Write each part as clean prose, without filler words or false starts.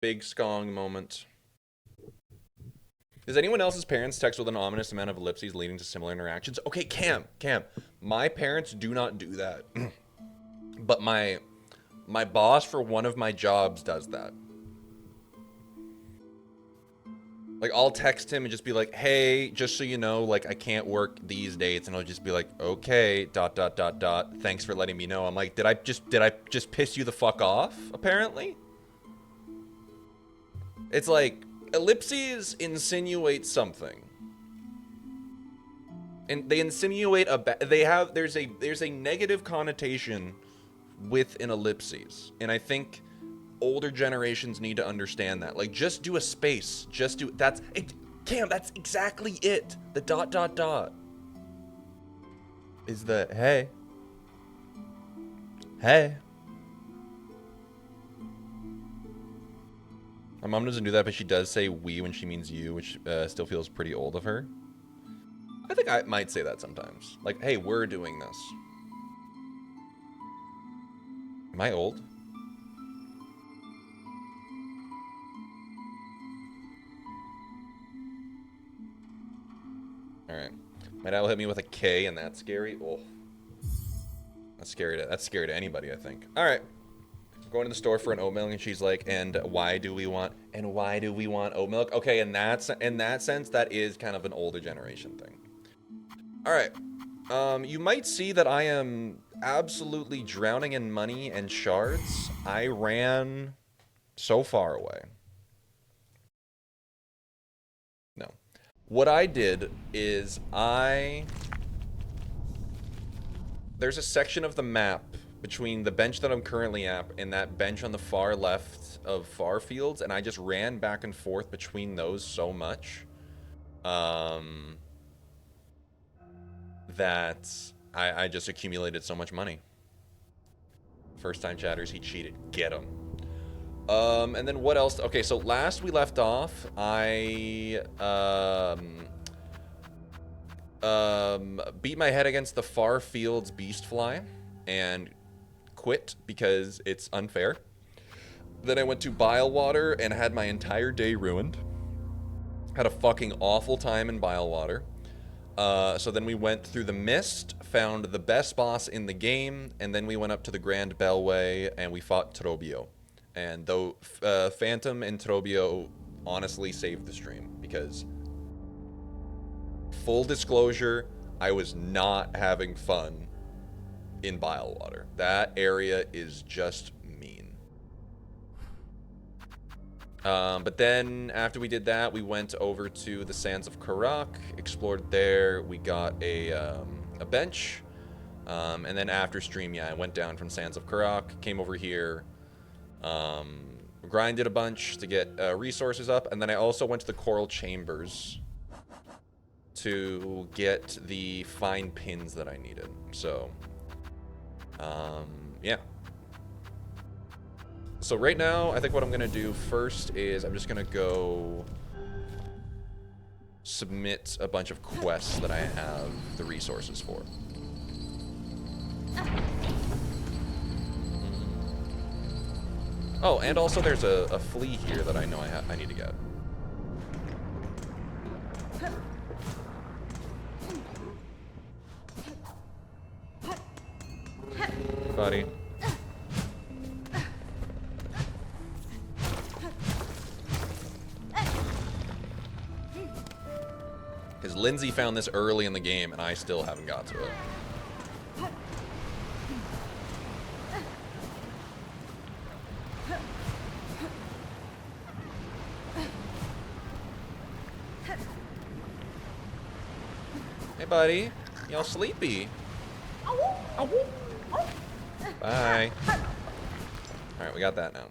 Big skong moment. Does anyone else's parents text with an ominous amount of ellipses leading to similar interactions? Okay, Cam. My parents do not do that. But my boss for one of my jobs does that. Like, I'll text him and just be like, hey, just so you know, like, I can't work these dates. And he'll just be like, okay, ... Thanks for letting me know. I'm like, did I just piss you the fuck off, apparently? It's like, ellipses insinuate something. And they insinuate there's a negative connotation with an ellipses. And I think older generations need to understand that. Like, just do a space. Just do that's it. Cam, that's exactly it. The ... is the hey. Hey. My mom doesn't do that, but she does say we when she means you, which still feels pretty old of her. I think I might say that sometimes. Like, hey, we're doing this. Am I old? Alright. My dad will hit me with a K, and that's scary. Oh. That's scary to anybody, I think. Alright. Going to the store for an oat milk, and she's like, and why do we want oat milk? Okay, in that sense, that is kind of an older generation thing. Alright. You might see that I am absolutely drowning in money and shards. I ran so far away. No. What I did is there's a section of the map between the bench that I'm currently at and that bench on the far left of far fields, and I just ran back and forth between those so much that I just accumulated so much money. First time chatters, he cheated. Get him. And then what else? Okay, so last we left off, I beat my head against the far fields beastfly and quit because it's unfair. Then I went to Bilewater and had my entire day ruined. Had a fucking awful time in Bilewater. So then we went through the mist, found the best boss in the game, and then we went up to the Grand Bellway and we fought Trobio. And though Phantom and Trobio honestly saved the stream, because full disclosure, I was not having fun in Bilewater. That area is just mean. But then after we did that, we went over to the sands of Karac, explored there. We got a bench, and then after stream, yeah, I went down from sands of Karac, came over here, grinded a bunch to get resources up, and then I also went to the coral chambers to get the fine pins that I needed. So, yeah. So right now, I think what I'm gonna do first is I'm just gonna go submit a bunch of quests that I have the resources for. Oh, and also there's a flea here that I know I need to get. Buddy. Because Lindsay found this early in the game and I still haven't got to it. Hey, buddy. Y'all sleepy? Bye. Alright, we got that now.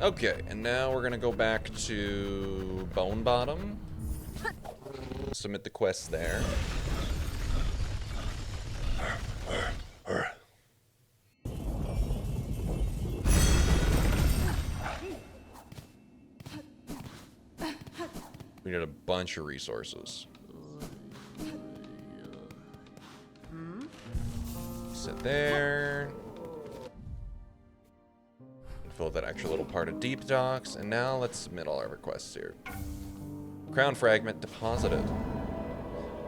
Okay, and now we're gonna go back to Bone Bottom. Submit the quest there. We need a bunch of resources. Sit there. Fill that extra little part of deep docks, and now let's submit all our requests here. Crown fragment deposited.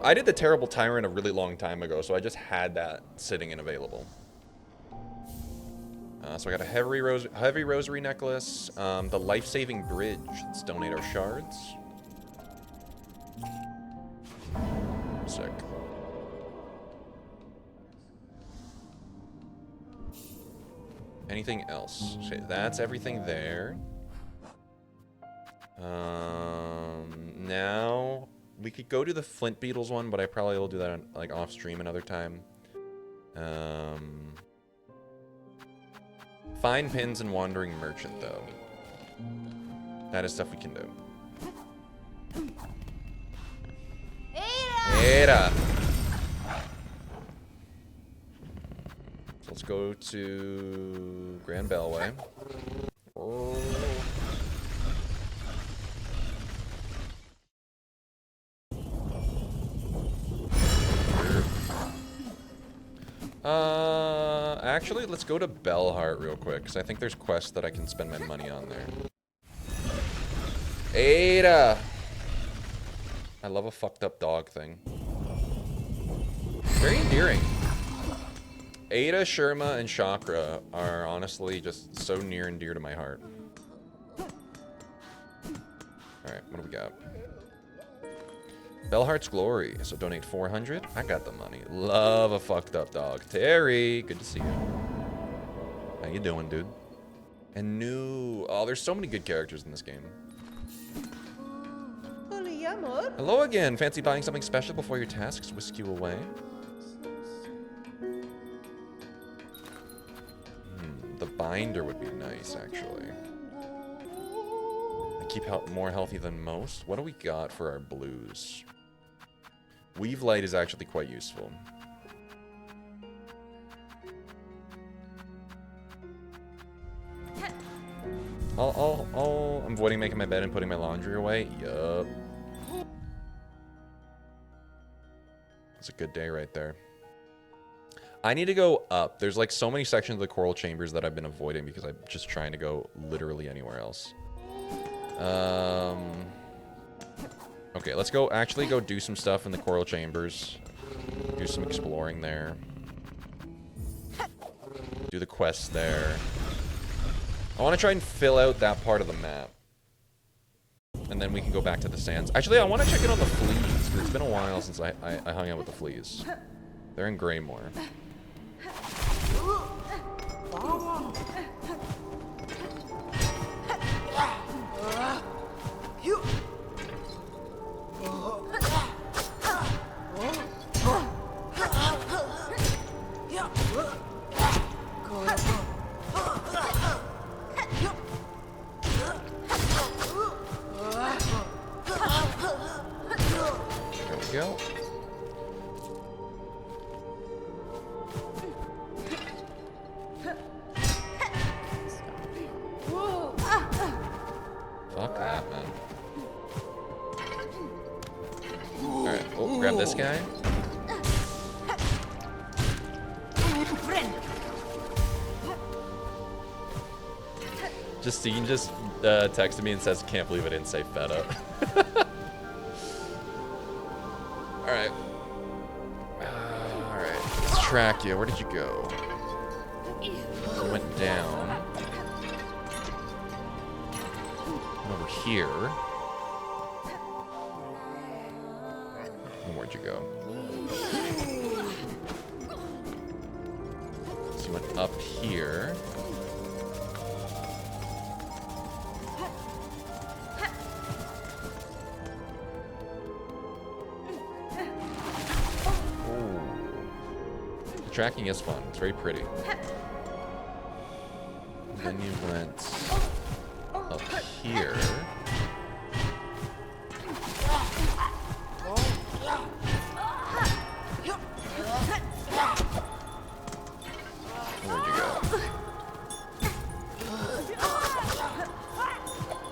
I did the Terrible Tyrant a really long time ago, so I just had that sitting and available. So I got a heavy rosary necklace, the life-saving bridge. Let's donate our shards. Sick. Anything else? Okay, that's everything there. Now we could go to the Flint Beetles one, but I probably will do that on, like, off stream another time. Find pins and wandering merchant, though. That is stuff we can do. Ada. So let's go to Grand Bellway. Oh. Actually, let's go to Bellheart real quick, because I think there's quests that I can spend my money on there. Ada! I love a fucked up dog thing. Very endearing. Ada, Sherma, and Chakra are honestly just so near and dear to my heart. Alright, what do we got? Bellheart's Glory. So donate 400. I got the money. Love a fucked up dog. Terry, good to see you. How you doing, dude? And new... Oh, there's so many good characters in this game. Hello again. Fancy buying something special before your tasks whisk you away? The binder would be nice, actually. I keep more healthy than most. What do we got for our blues? Weave Light is actually quite useful. I'm avoiding making my bed and putting my laundry away. Yup. It's a good day right there. I need to go up. There's like so many sections of the coral chambers that I've been avoiding because I'm just trying to go literally anywhere else. Okay, let's go actually go do some stuff in the coral chambers. Do some exploring there. Do the quests there. I want to try and fill out that part of the map. And then we can go back to the sands. Actually, I want to check in on the fleas, because it's been a while since I hung out with the fleas. They're in Greymore. Go. Fuck that, man. Alright, oh, grab this guy. Justine just texted me and says, can't believe I didn't say feta. Alright. Alright. Let's track you. Where did you go? You went down. Over here. And where'd you go? So you went up here. Tracking is fun. It's very pretty. And then you went up here. Where'd you go?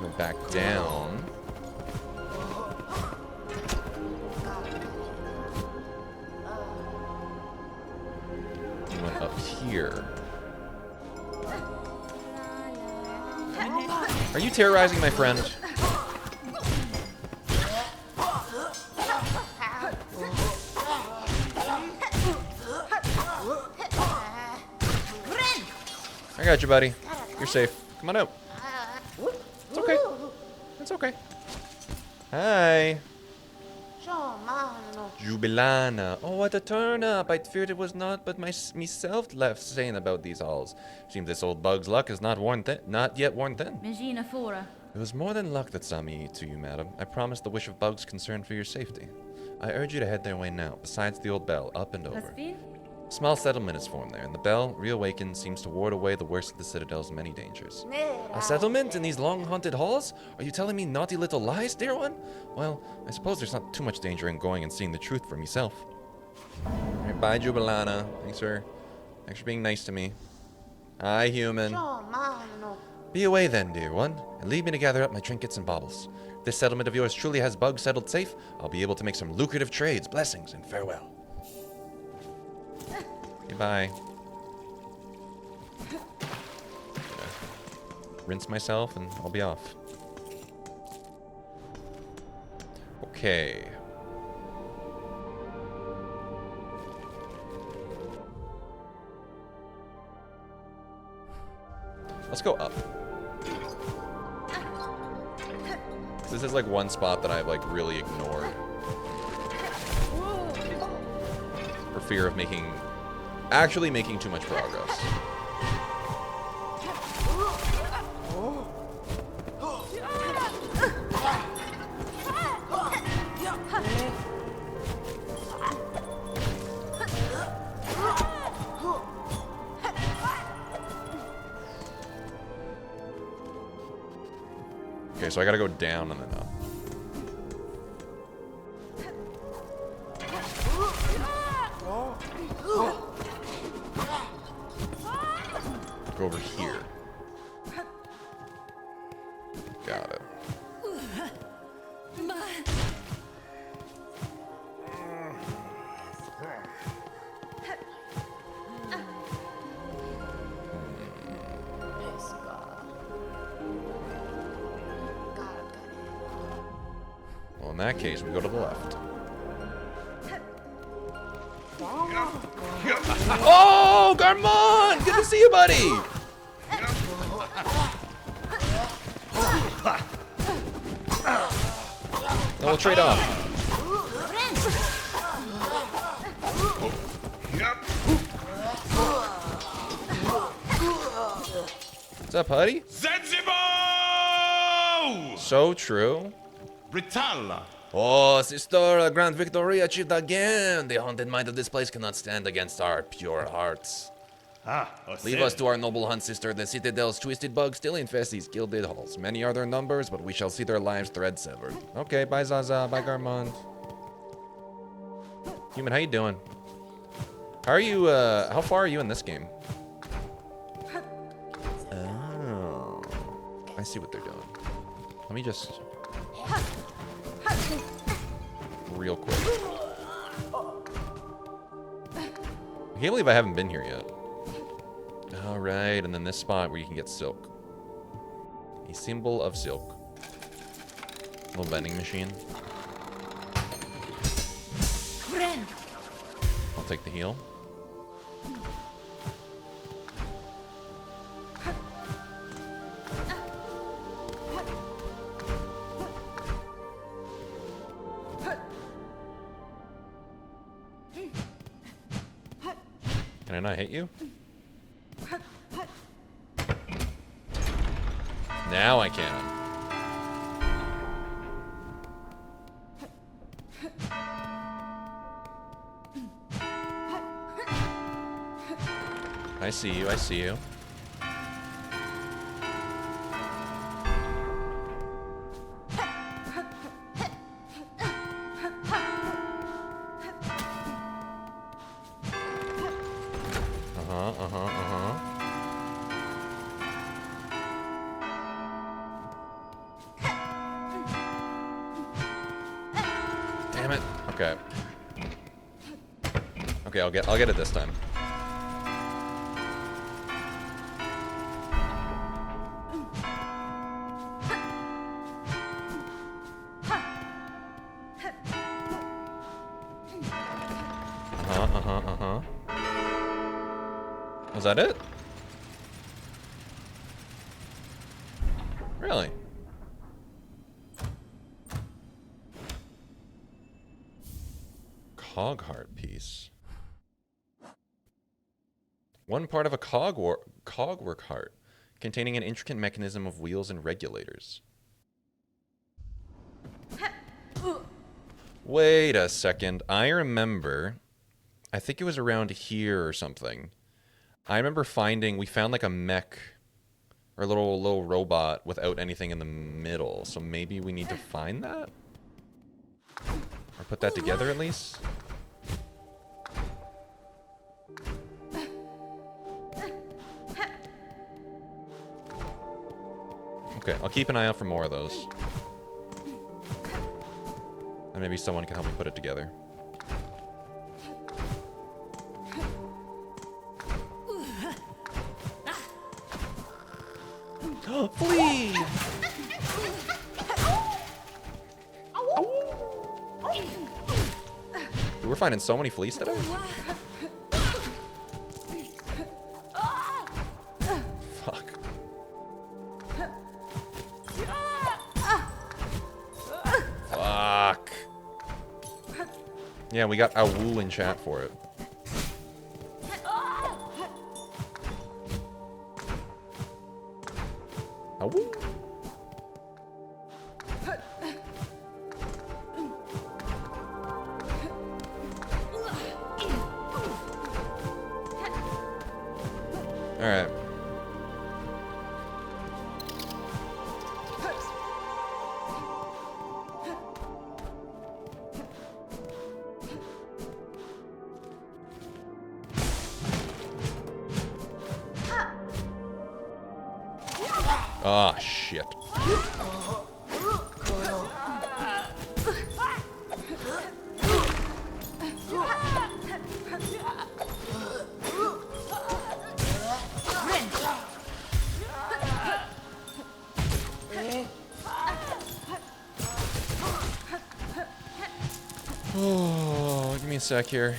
Went back down. Up here. Are you terrorizing my friend? I got you, buddy. You're safe. Come on out. It's okay. It's okay. Hi. Jubilana. Oh, what a turn up. I feared it was not but myself left saying about these halls. Seems this old bug's luck is not yet worn thin. It was more than luck that saw me to you, madam. I promised the wish of bugs concerned for your safety. I urge you to head their way now, besides the old bell, up and over. A small settlement is formed there, and the bell, reawakened, seems to ward away the worst of the Citadel's many dangers. A settlement in these long-haunted halls? Are you telling me naughty little lies, dear one? Well, I suppose there's not too much danger in going and seeing the truth for myself. Alright, bye, Jubilana. Thanks for being nice to me. Hi, human. Be away then, dear one, and leave me to gather up my trinkets and baubles. If this settlement of yours truly has bugs settled safe, I'll be able to make some lucrative trades. Blessings and farewell. Goodbye. Rinse myself and I'll be off. Okay. Let's go up. This is like one spot that I've like really ignored. For fear of actually making too much progress. Okay, so I gotta go down and then up. Go over here. Got it. Well, in that case, we go to the left. Oh, Gourmand! Good to see you, buddy! Then we'll trade off. What's up, buddy? Zanzibar! So true. Parental. Oh, sister, Grand victory achieved again. The haunted mind of this place cannot stand against our pure hearts. Leave us to our noble hunt, sister. The Citadel's twisted bugs still infest these gilded halls. Many are their numbers, but we shall see their lives thread severed. Okay, bye Zaza, bye Gourmand. Human, how you doing? How are you, how far are you in this game? Oh, I see what they're doing. Let me just... real quick. I can't believe I haven't been here yet. Alright, and then this spot where you can get silk. A symbol of silk. Little vending machine. I'll take the heal. Can I not hit you? Now I can. I see you, I see you. Damn it. Okay. Okay, I'll get it this time. Was that it? Really? Cog heart piece. One part of a cogwork heart, containing an intricate mechanism of wheels and regulators. Wait a second. I remember, I think it was around here or something. I remember we found like a mech or a little robot without anything in the middle. So maybe we need to find that? Or put that together at least? Okay, I'll keep an eye out for more of those. And maybe someone can help me put it together. Flea! Dude, we're finding so many fleas today. Fuck. Fuck. Yeah, we got a woo in chat for it. A woo. All right. Ah, shit. Oh, give me a sec here.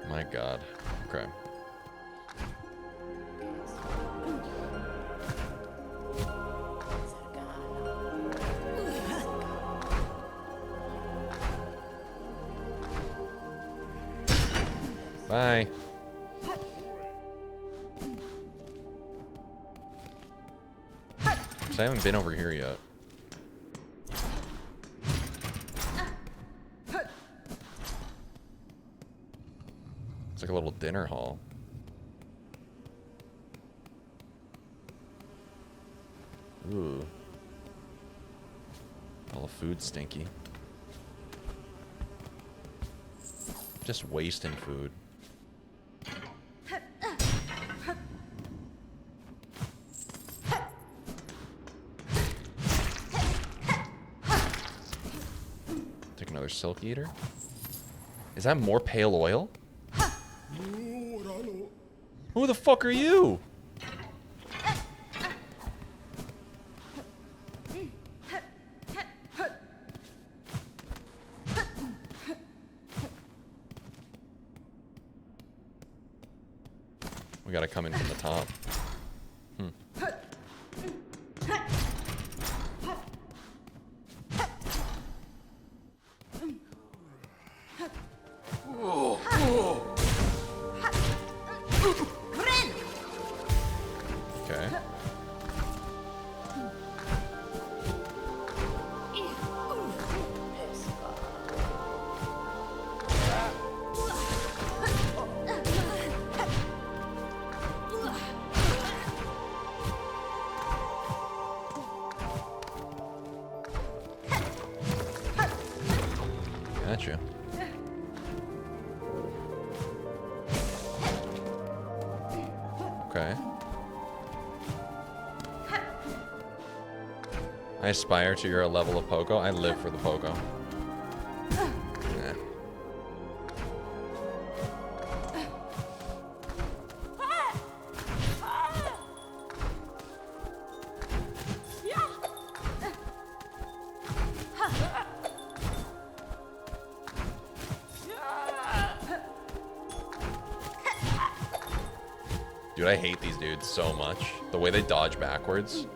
My God. Okay. Bye. So I haven't been over here yet. It's like a little dinner hall. Ooh. All the food's stinky. Just wasting food. Take another silk eater. Is that more pale oil? Who the fuck are you? We gotta come in from the top. Okay. Gotcha. Okay. I aspire to your level of Poco. I live for the Poco. Dude, I hate these dudes so much. The way they dodge backwards.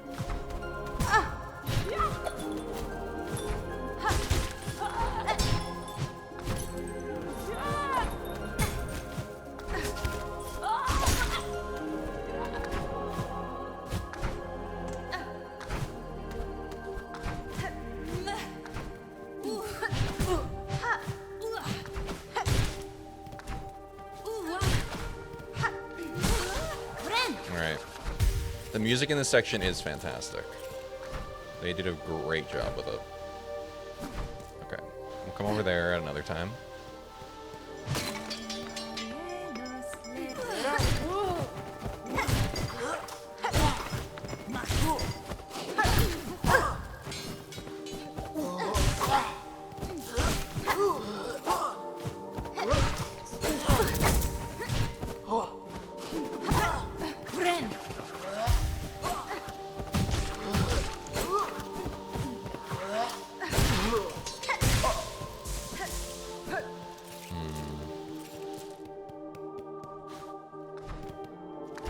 The music in this section is fantastic. They did a great job with it. Okay, we'll come over there at another time.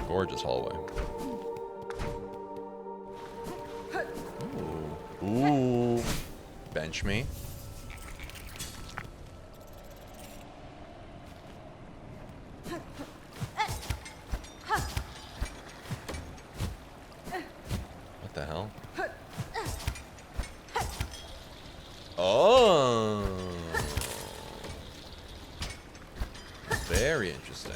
Gorgeous hallway. Ooh. Ooh. Bench me. What the hell? Oh. Very interesting.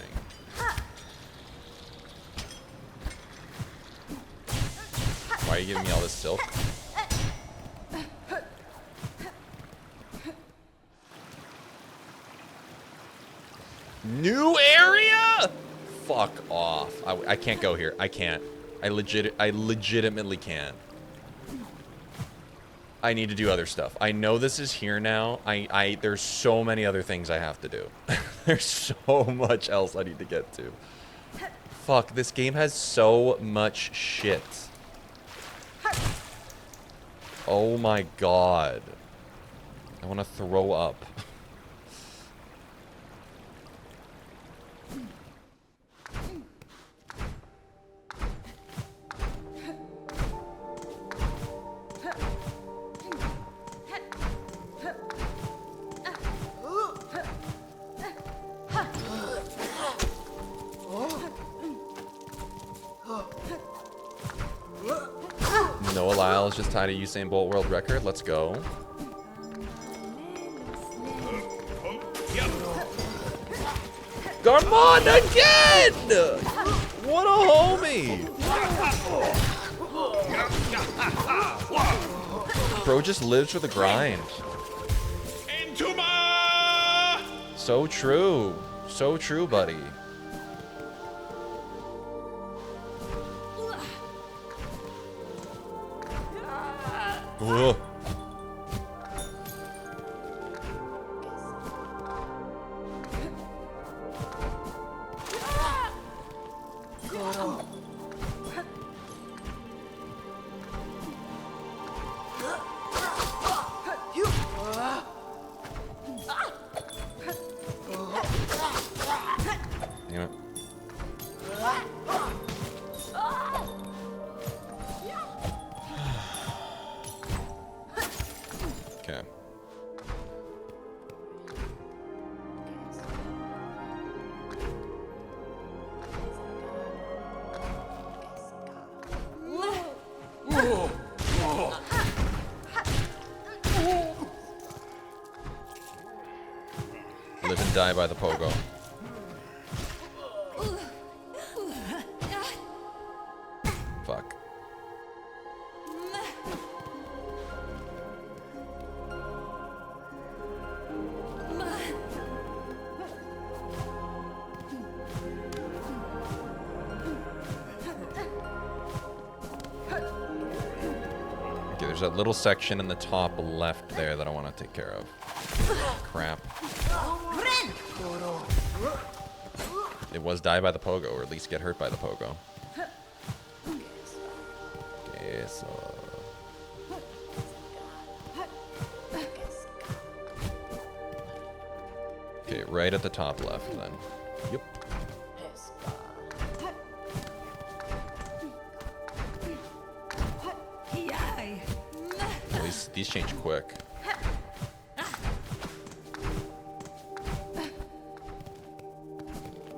Why are you giving me all this silk? New area? Fuck off. I can't go here. I can't. I legitimately can't. I need to do other stuff. I know this is here now. There's so many other things I have to do. There's so much else I need to get to. Fuck, this game has so much shit. Oh my god. I want to throw up. Noah Lyles just tied a Usain Bolt world record. Let's go. Gourmand again! What a homie! Bro just lives for the grind. So true. So true, buddy. Ugh. Live and die by the pogo. Fuck. Okay, there's that little section in the top left there that I want to take care of. Crap. It was die by the pogo, or at least get hurt by the pogo. Okay, right at the top left then. Yep. these change quick.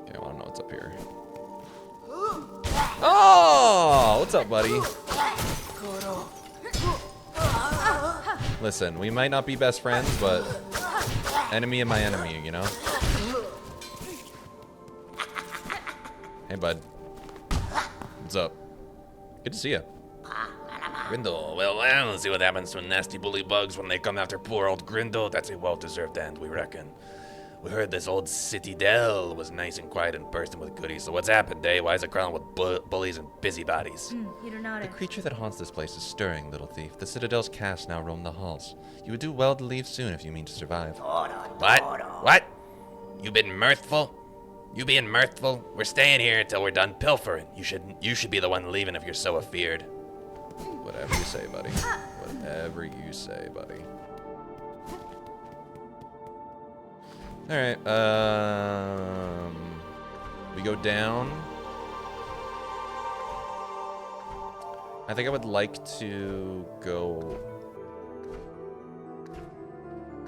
Okay, I want to know what's up here. Oh, what's up, buddy? Listen, we might not be best friends, but enemy of my enemy, you know? Hey, bud. What's up? Good to see you. Grindel, well, let's see what happens to nasty bully bugs when they come after poor old Grindel. That's a well-deserved end, we reckon. We heard this old Citadel was nice and quiet and bursting with goodies. So what's happened, eh? Why is it crawling with bullies and busybodies? The creature that haunts this place is stirring, little thief. The Citadel's cast now roam the halls. You would do well to leave soon if you mean to survive. What? What? You been mirthful? You being mirthful? We're staying here until we're done pilfering. You should be the one leaving if you're so afeared. Whatever you say, buddy. Whatever you say, buddy. Alright, we go down. I think I would like to go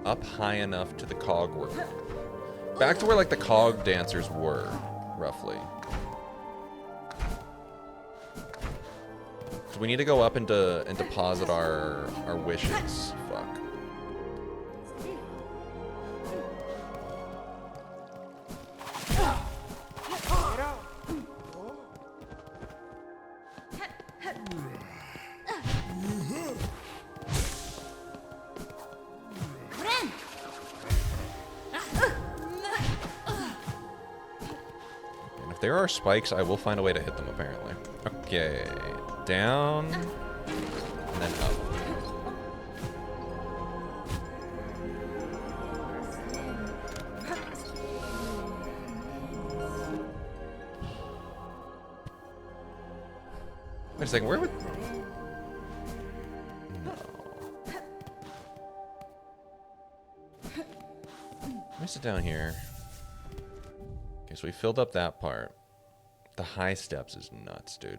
up high enough to the cog work. Back to where, like, the cog dancers were, roughly. So we need to go up and deposit our wishes. Fuck. And if there are spikes, I will find a way to hit them, apparently. Okay. Down, and then up. Wait a second, where would... No. Let me sit down here. Okay, so we filled up that part. The high steps is nuts, dude.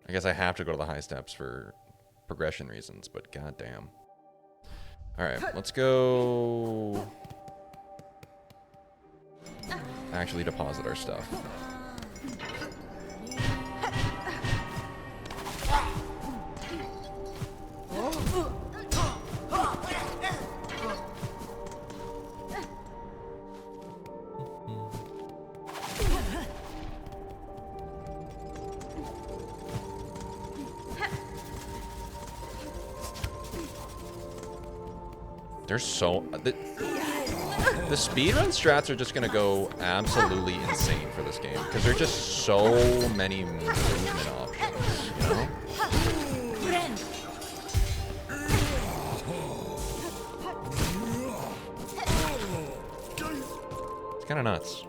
I guess I have to go to the high steps for progression reasons, but goddamn. Alright, let's go... actually deposit our stuff. There's so... The speedrun strats are just going to go absolutely insane for this game. Because there's just so many movement options, you know? It's kind of nuts.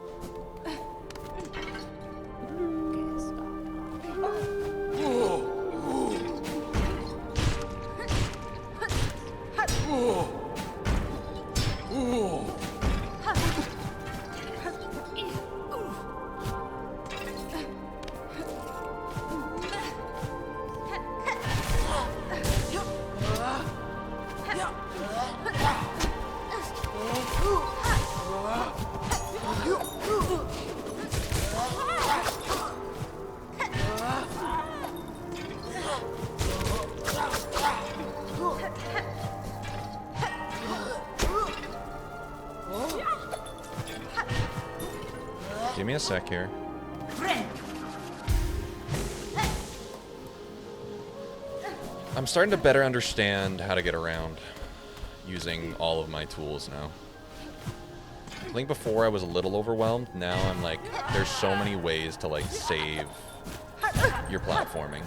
Give me a sec here. I'm starting to better understand how to get around using all of my tools now. I think before I was a little overwhelmed. Now I'm like, there's so many ways to like save your platforming.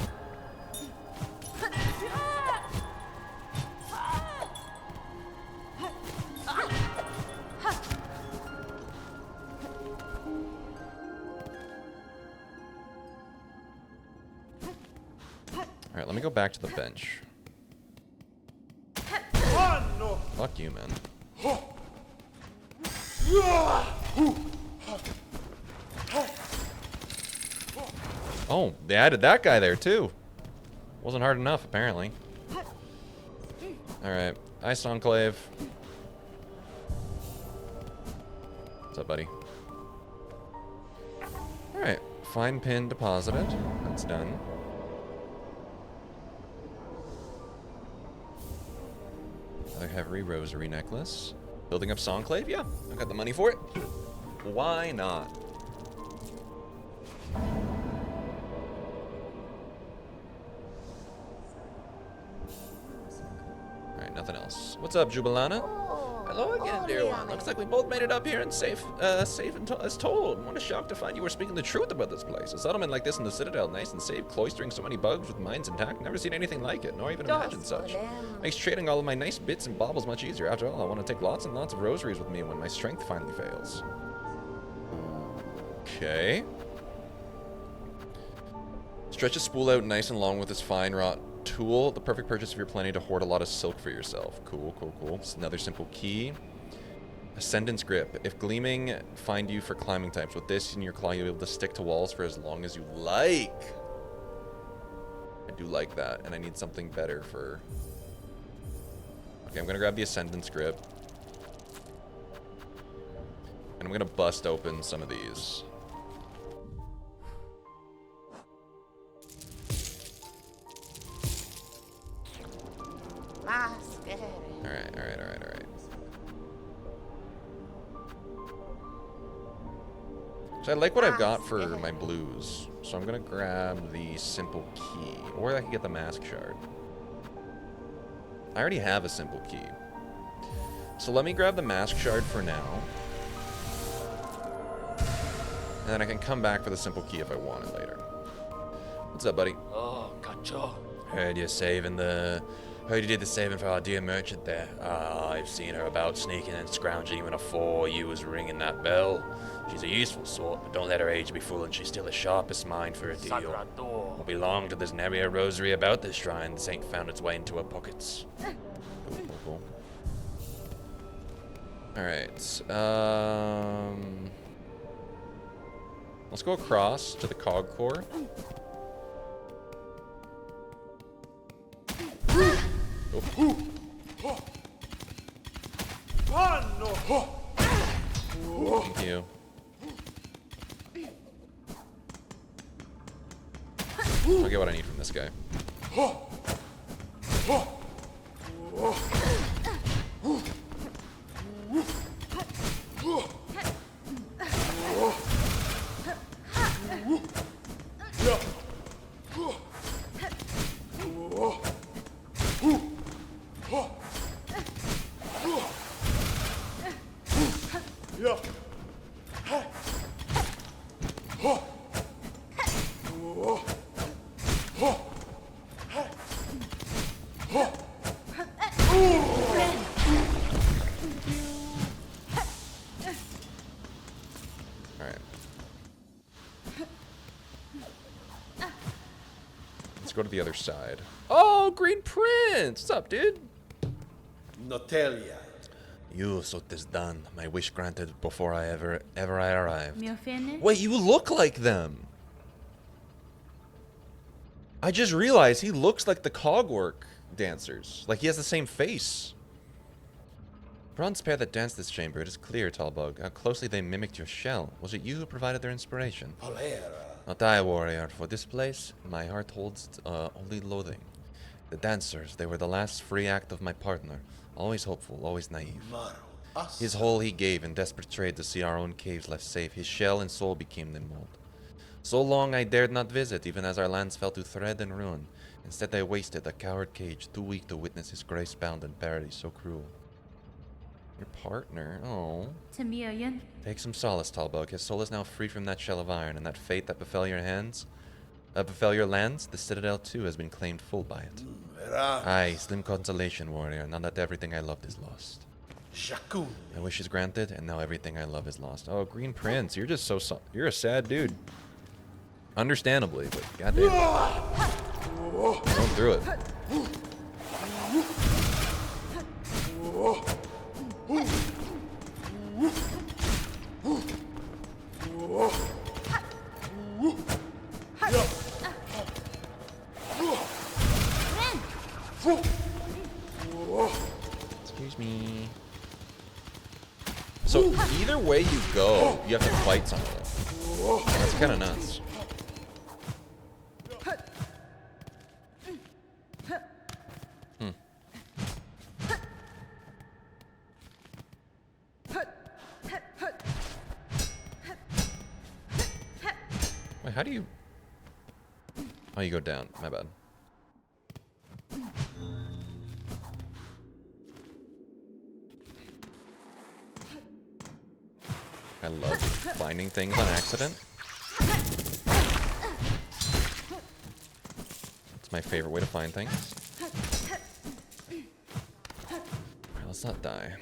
Alright, let me go back to the bench. Fuck you, man. Oh, they added that guy there, too. Wasn't hard enough, apparently. Alright. Ice Enclave. What's up, buddy? Alright. Fine pin deposited. That's done. Another heavy rosary necklace. Building up Songclave? Yeah, I got the money for it. Why not? Alright, nothing else. What's up, Jubilana? Hello again, dear one. Looks like we both made it up here and safe and as told. What a shock to find you were speaking the truth about this place. A settlement like this in the Citadel, nice and safe, cloistering so many bugs with minds intact. Never seen anything like it, nor even imagined such. Makes trading all of my nice bits and baubles much easier. After all, I want to take lots and lots of rosaries with me when my strength finally fails. Okay. Stretch a spool out nice and long with this fine wrought tool. The perfect purchase if you're planning to hoard a lot of silk for yourself. Cool, cool, cool. It's another simple key. Ascendance grip. If gleaming find you for climbing types, with this in your claw you'll be able to stick to walls for as long as you like. I do like that, and I need something better for... Okay, I'm gonna grab the Ascendance grip. And I'm gonna bust open some of these. Alright. So I like what I've got for my blues. So I'm gonna grab the simple key. Or I can get the mask shard. I already have a simple key. So let me grab the mask shard for now. And then I can come back for the simple key if I want it later. What's up, buddy? Oh, gotcha. Heard you did the saving for our dear merchant there. I've seen her about sneaking and scrounging when afore you was ringing that bell. She's a useful sort, but don't let her age be fooling. She's still the sharpest mind for a deal. Won't be long till there's nary a rosary about this shrine. The saint found its way into her pockets. Cool. Alright, let's go across to the cog core. Thank you. I'll get what I need from this guy. Go to the other side. Oh, Green Prince! What's up, dude? Notelia. You, so 'tis done. My wish granted before I ever I arrived. Wait, you look like them! I just realized he looks like the cogwork dancers. Like he has the same face. Bronze pair that danced this chamber. It is clear, Tallbug, how closely they mimicked your shell. Was it you who provided their inspiration? Not I, warrior. For this place, my heart holds only loathing. The dancers, they were the last free act of my partner. Always hopeful, always naive. His whole he gave in desperate trade to see our own caves left safe. His shell and soul became the mold. So long I dared not visit, even as our lands fell to thread and ruin. Instead I wasted a coward cage, too weak to witness his grace bound in paradise so cruel. Your partner, oh. Take some solace, Tallbug. His soul is now free from that shell of iron, and that fate that befell your lands, the Citadel too has been claimed full by it. Aye, slim consolation, warrior, now that everything I loved is lost. My wish is granted, and now everything I love is lost. Oh, Green Prince, you're just you're a sad dude. Understandably, but goddamn. Going through it. Excuse me. So either way you go, you have to fight some of them. That's kind of nuts. Wait, how do you... Oh, you go down. My bad. I love finding things on accident. It's my favorite way to find things. Alright, let's not die.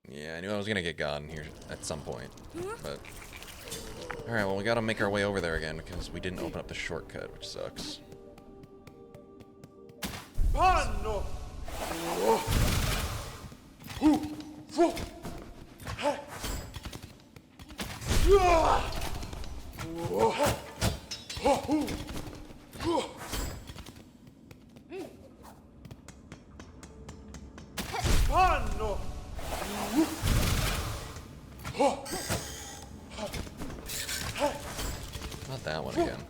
Yeah, I knew I was gonna get God in here at some point, but... Alright, well we gotta make our way over there again, because we didn't open up the shortcut, which sucks. Not that one again.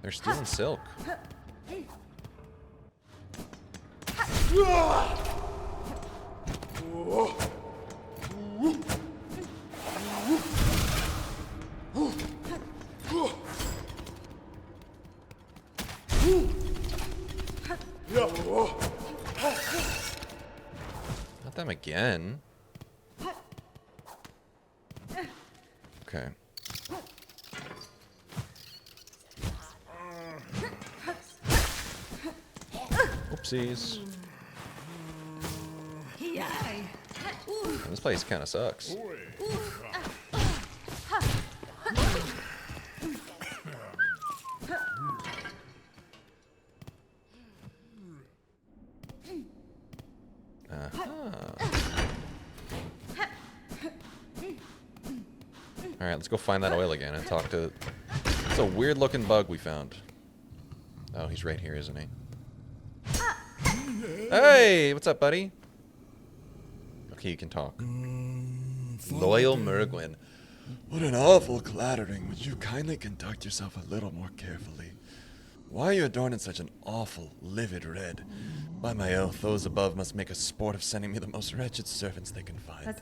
They're stealing silk. Not them again. Okay. Oopsies. This place kind of sucks. Alright, let's go find that oil again and talk to... It's a weird looking bug we found. Oh, he's right here, isn't he? Hey, what's up, buddy? Okay, you can talk. Loyal Mergwin. What an awful clattering. Would you kindly conduct yourself a little more carefully? Why are you adorned in such an awful, livid red? By my oath, those above must make a sport of sending me the most wretched servants they can find.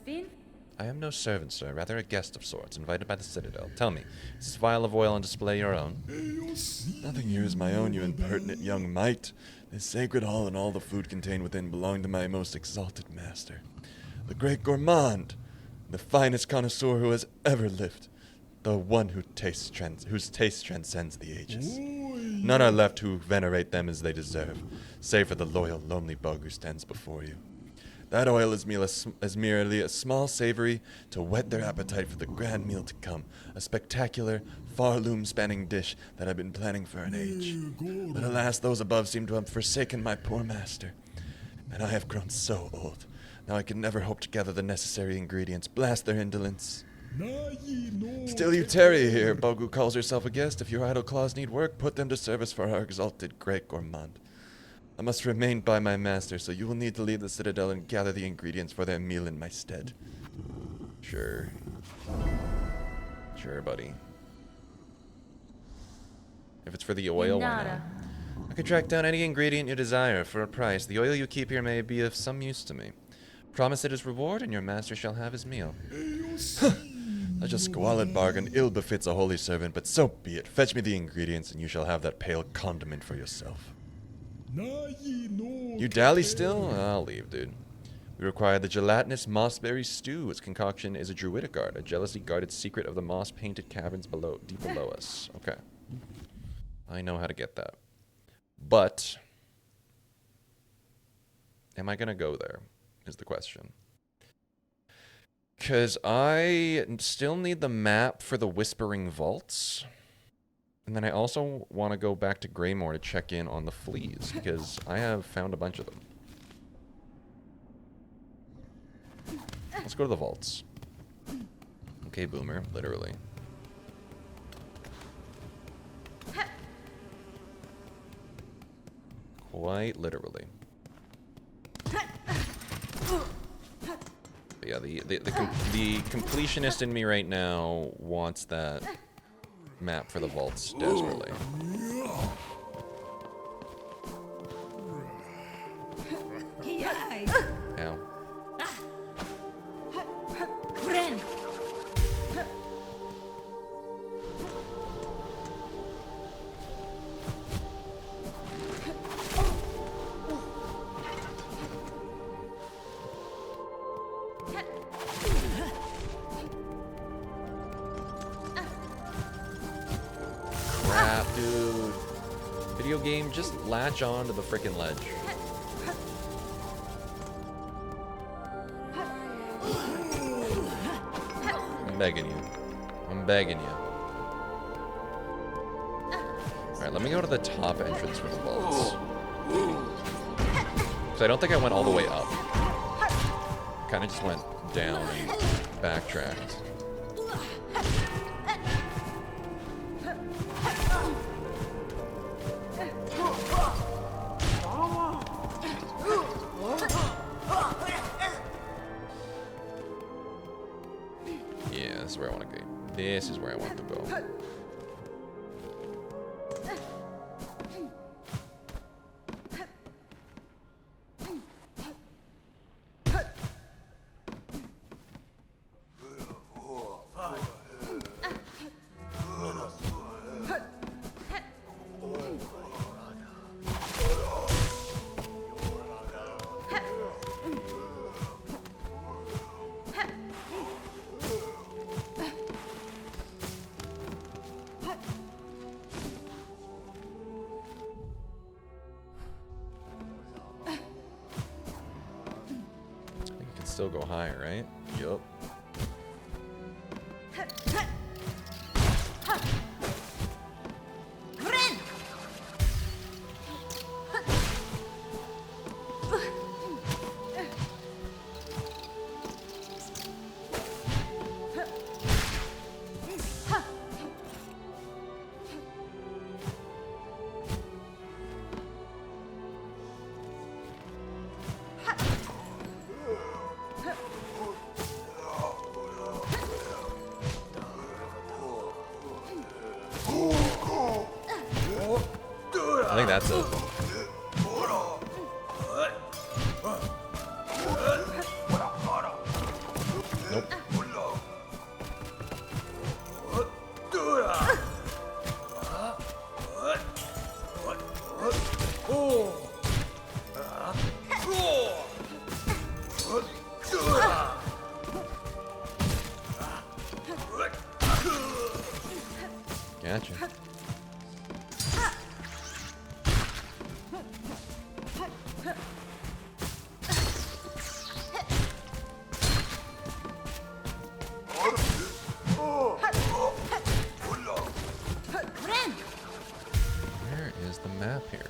I am no servant, sir, rather a guest of sorts, invited by the Citadel. Tell me, is this vial of oil on display your own? Nothing here is my own, you impertinent young mite. This sacred hall and all the food contained within belong to my most exalted master, the great Gourmand, the finest connoisseur who has ever lived, the one whose taste transcends the ages. None are left who venerate them as they deserve, save for the loyal, lonely bug who stands before you. That oil is merely a small savory to whet their appetite for the grand meal to come, a spectacular, far loom-spanning dish that I've been planning for an age. But alas, those above seem to have forsaken my poor master, and I have grown so old. Now I can never hope to gather the necessary ingredients. Blast their indolence. Still you tarry here, bug who calls yourself a guest. If your idle claws need work, put them to service for our exalted great Gourmand. I must remain by my master, so you will need to leave the Citadel and gather the ingredients for their meal in my stead. Sure. Sure, buddy. If it's for the oil, why not? I can track down any ingredient you desire for a price. The oil you keep here may be of some use to me. Promise it as reward, and your master shall have his meal. Such a squalid bargain ill befits a holy servant, but so be it. Fetch me the ingredients, and you shall have that pale condiment for yourself. You dally still? I'll leave, dude. We require the gelatinous mossberry stew. Its concoction is a druidic art, a jealously guarded secret of the moss-painted caverns deep below us. Okay. I know how to get that. But am I going to go there is the question. Because I still need the map for the Whispering Vaults. And then I also want to go back to Greymoor to check in on the fleas, because I have found a bunch of them. Let's go to the vaults. Okay, Boomer, literally. Quite literally. But yeah, the completionist in me right now wants that map for the vaults desperately. Ow. Crap, dude. Video game, just latch on to the frickin' ledge. I'm begging you. I'm begging you. Alright, let me go to the top entrance for the vaults. So I don't think I went all the way up. Kind of just went down and backtracked. Yeah, this is where I want to go. This is where I want to go. Still go higher, right? Yup. I think that's it. Nope. Gotcha. Where is the map here?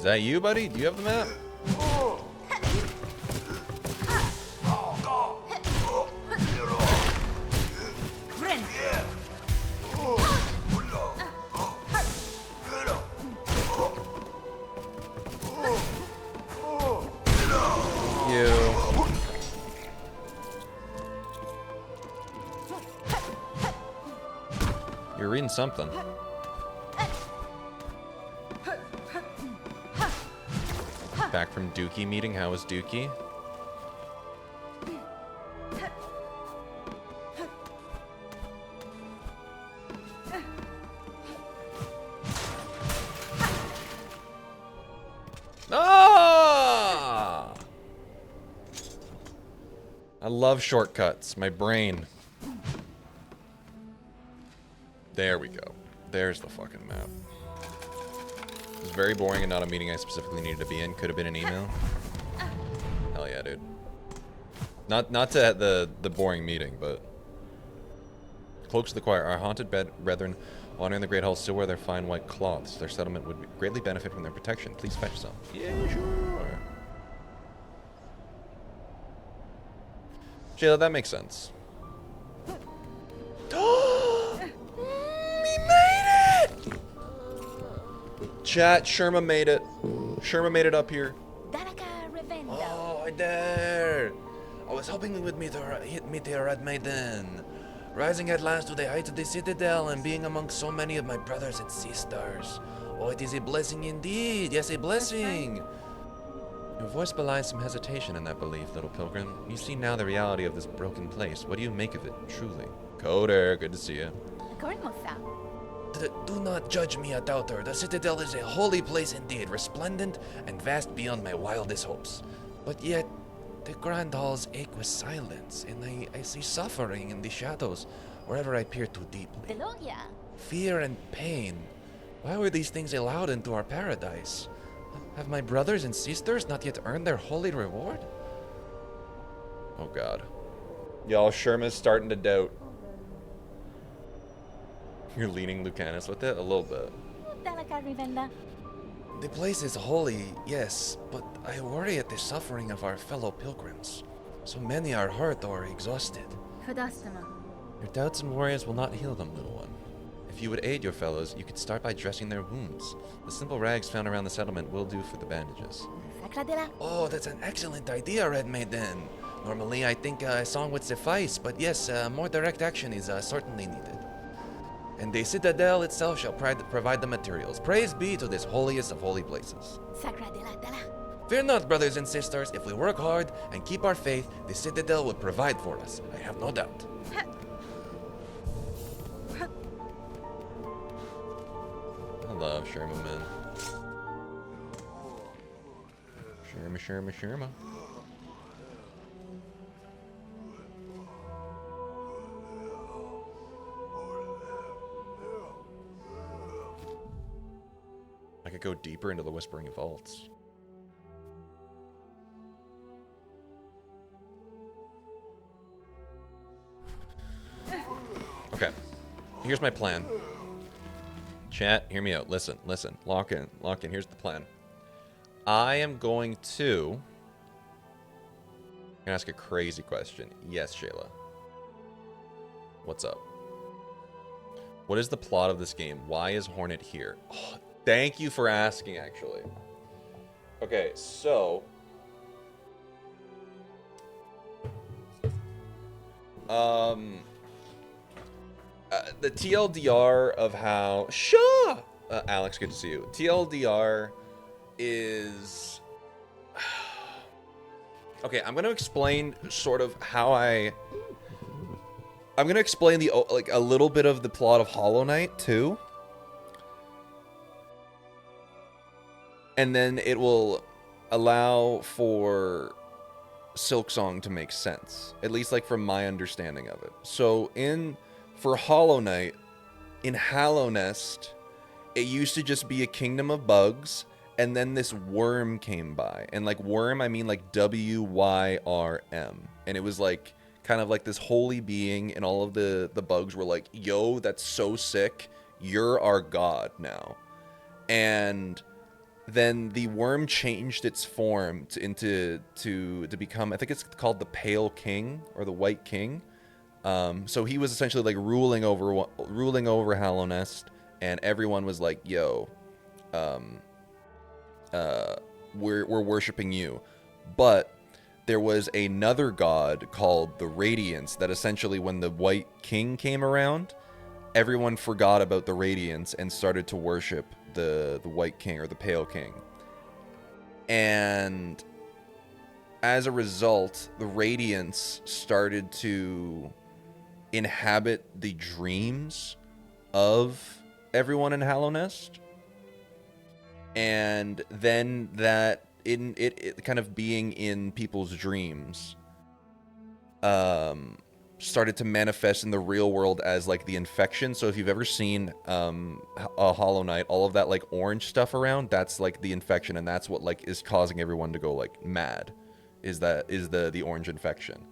Is that you, buddy? Do you have the map? You're reading something. Back from Dookie meeting. How was Dookie? Ah! I love shortcuts. My brain. There we go. There's the fucking map. It was very boring and not a meeting I specifically needed to be in. Could have been an email. Hell yeah, dude. Not to the boring meeting, but... Cloaks of the Choir. Our haunted brethren wandering the Great Hall still wear their fine white cloths. Their settlement would greatly benefit from their protection. Please fetch some. Yeah, sure. Jayla, that makes sense. Chat, Sherma made it. Sherma made it up here. Oh, hi there. I was hoping we would meet here at Maiden. Rising at last to the heights of the Citadel and being among so many of my brothers and sisters. Oh, it is a blessing indeed. Yes, a blessing. Your voice belies some hesitation in that belief, little pilgrim. You see now the reality of this broken place. What do you make of it, truly? Coder, good to see you. Do not judge me a doubter. The Citadel is a holy place indeed, resplendent and vast beyond my wildest hopes. But yet, the grand halls ache with silence, and I see suffering in the shadows wherever I peer too deeply. Fear and pain. Why were these things allowed into our paradise? Have my brothers and sisters not yet earned their holy reward? Oh god. Y'all, Sherma's starting to doubt. You're leaning Lucanus with it? A little bit. The place is holy, yes, but I worry at the suffering of our fellow pilgrims. So many are hurt or exhausted. Your doubts and worries will not heal them, little one. If you would aid your fellows, you could start by dressing their wounds. The simple rags found around the settlement will do for the bandages. Oh, that's an excellent idea, Red Maiden. Normally, I think a song would suffice, but yes, more direct action is certainly needed. And the Citadel itself shall provide the materials. Praise be to this holiest of holy places. Fear not, brothers and sisters. If we work hard and keep our faith, the Citadel will provide for us. I have no doubt. I love Sherma, man. Sherma. I could go deeper into the Whispering Vaults. Okay, here's my plan. Chat, hear me out. Listen. Lock in. Here's the plan. I am going to ask a crazy question. Yes, Shayla. What's up? What is the plot of this game? Why is Hornet here? Oh, thank you for asking, actually. Okay, so... the TLDR of how... Shaw! Alex, good to see you. TLDR is... Okay, I'm going to explain sort of how I'm going to explain a little bit of the plot of Hollow Knight, too. And then it will allow for Silksong to make sense. At least, like, from my understanding of it. So, for Hollow Knight, in Hallownest, it used to just be a kingdom of bugs, and then this worm came by. And, like, worm, I mean, like, W-Y-R-M. And it was, like, kind of like this holy being, and all of the bugs were like, yo, that's so sick. You're our god now. And then the worm changed its form to become, I think it's called the Pale King or the White King. So he was essentially like ruling over Hallownest, and everyone was like, "Yo, we're worshiping you." But there was another god called the Radiance that essentially, when the White King came around, everyone forgot about the Radiance and started to worship the White King or the Pale King. And as a result, the Radiance started to inhabit the dreams of everyone in Hallownest. And then that in it kind of being in people's dreams started to manifest in the real world as like the infection. So if you've ever seen a Hollow Knight, all of that like orange stuff around, that's like the infection, and that's what like is causing everyone to go like mad, is the orange infection.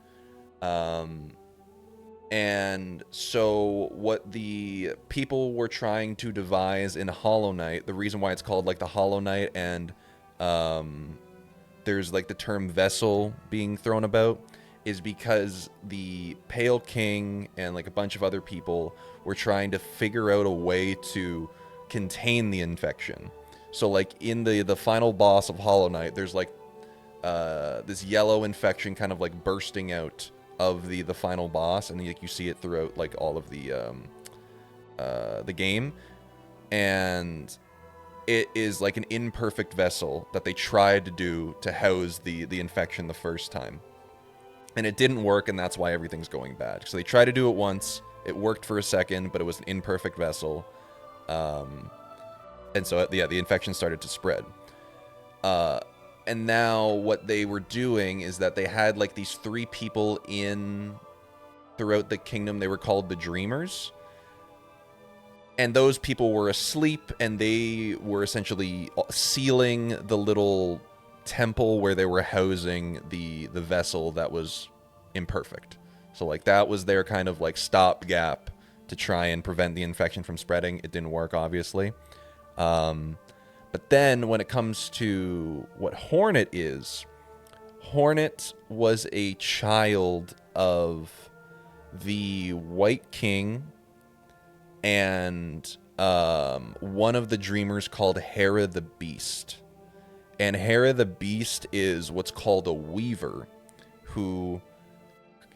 And so what the people were trying to devise in Hollow Knight, the reason why it's called like the Hollow Knight, and there's like the term vessel being thrown about, is because the Pale King and like a bunch of other people were trying to figure out a way to contain the infection. So like in the final boss of Hollow Knight, there's like this yellow infection kind of like bursting out of the final boss, and like you see it throughout like all of the game, and it is like an imperfect vessel that they tried to do to house the infection the first time, and it didn't work, and that's why everything's going bad. So they tried to do it once, it worked for a second, but it was an imperfect vessel, and so yeah, the infection started to spread. And now what they were doing is that they had like these 3 people in throughout the kingdom. They were called the Dreamers. And those people were asleep, and they were essentially sealing the little temple where they were housing the vessel that was imperfect. So like that was their kind of like stopgap to try and prevent the infection from spreading. It didn't work, obviously. But then when it comes to what Hornet is, Hornet was a child of the White King and one of the Dreamers called Hera the Beast. And Hera the Beast is what's called a Weaver, and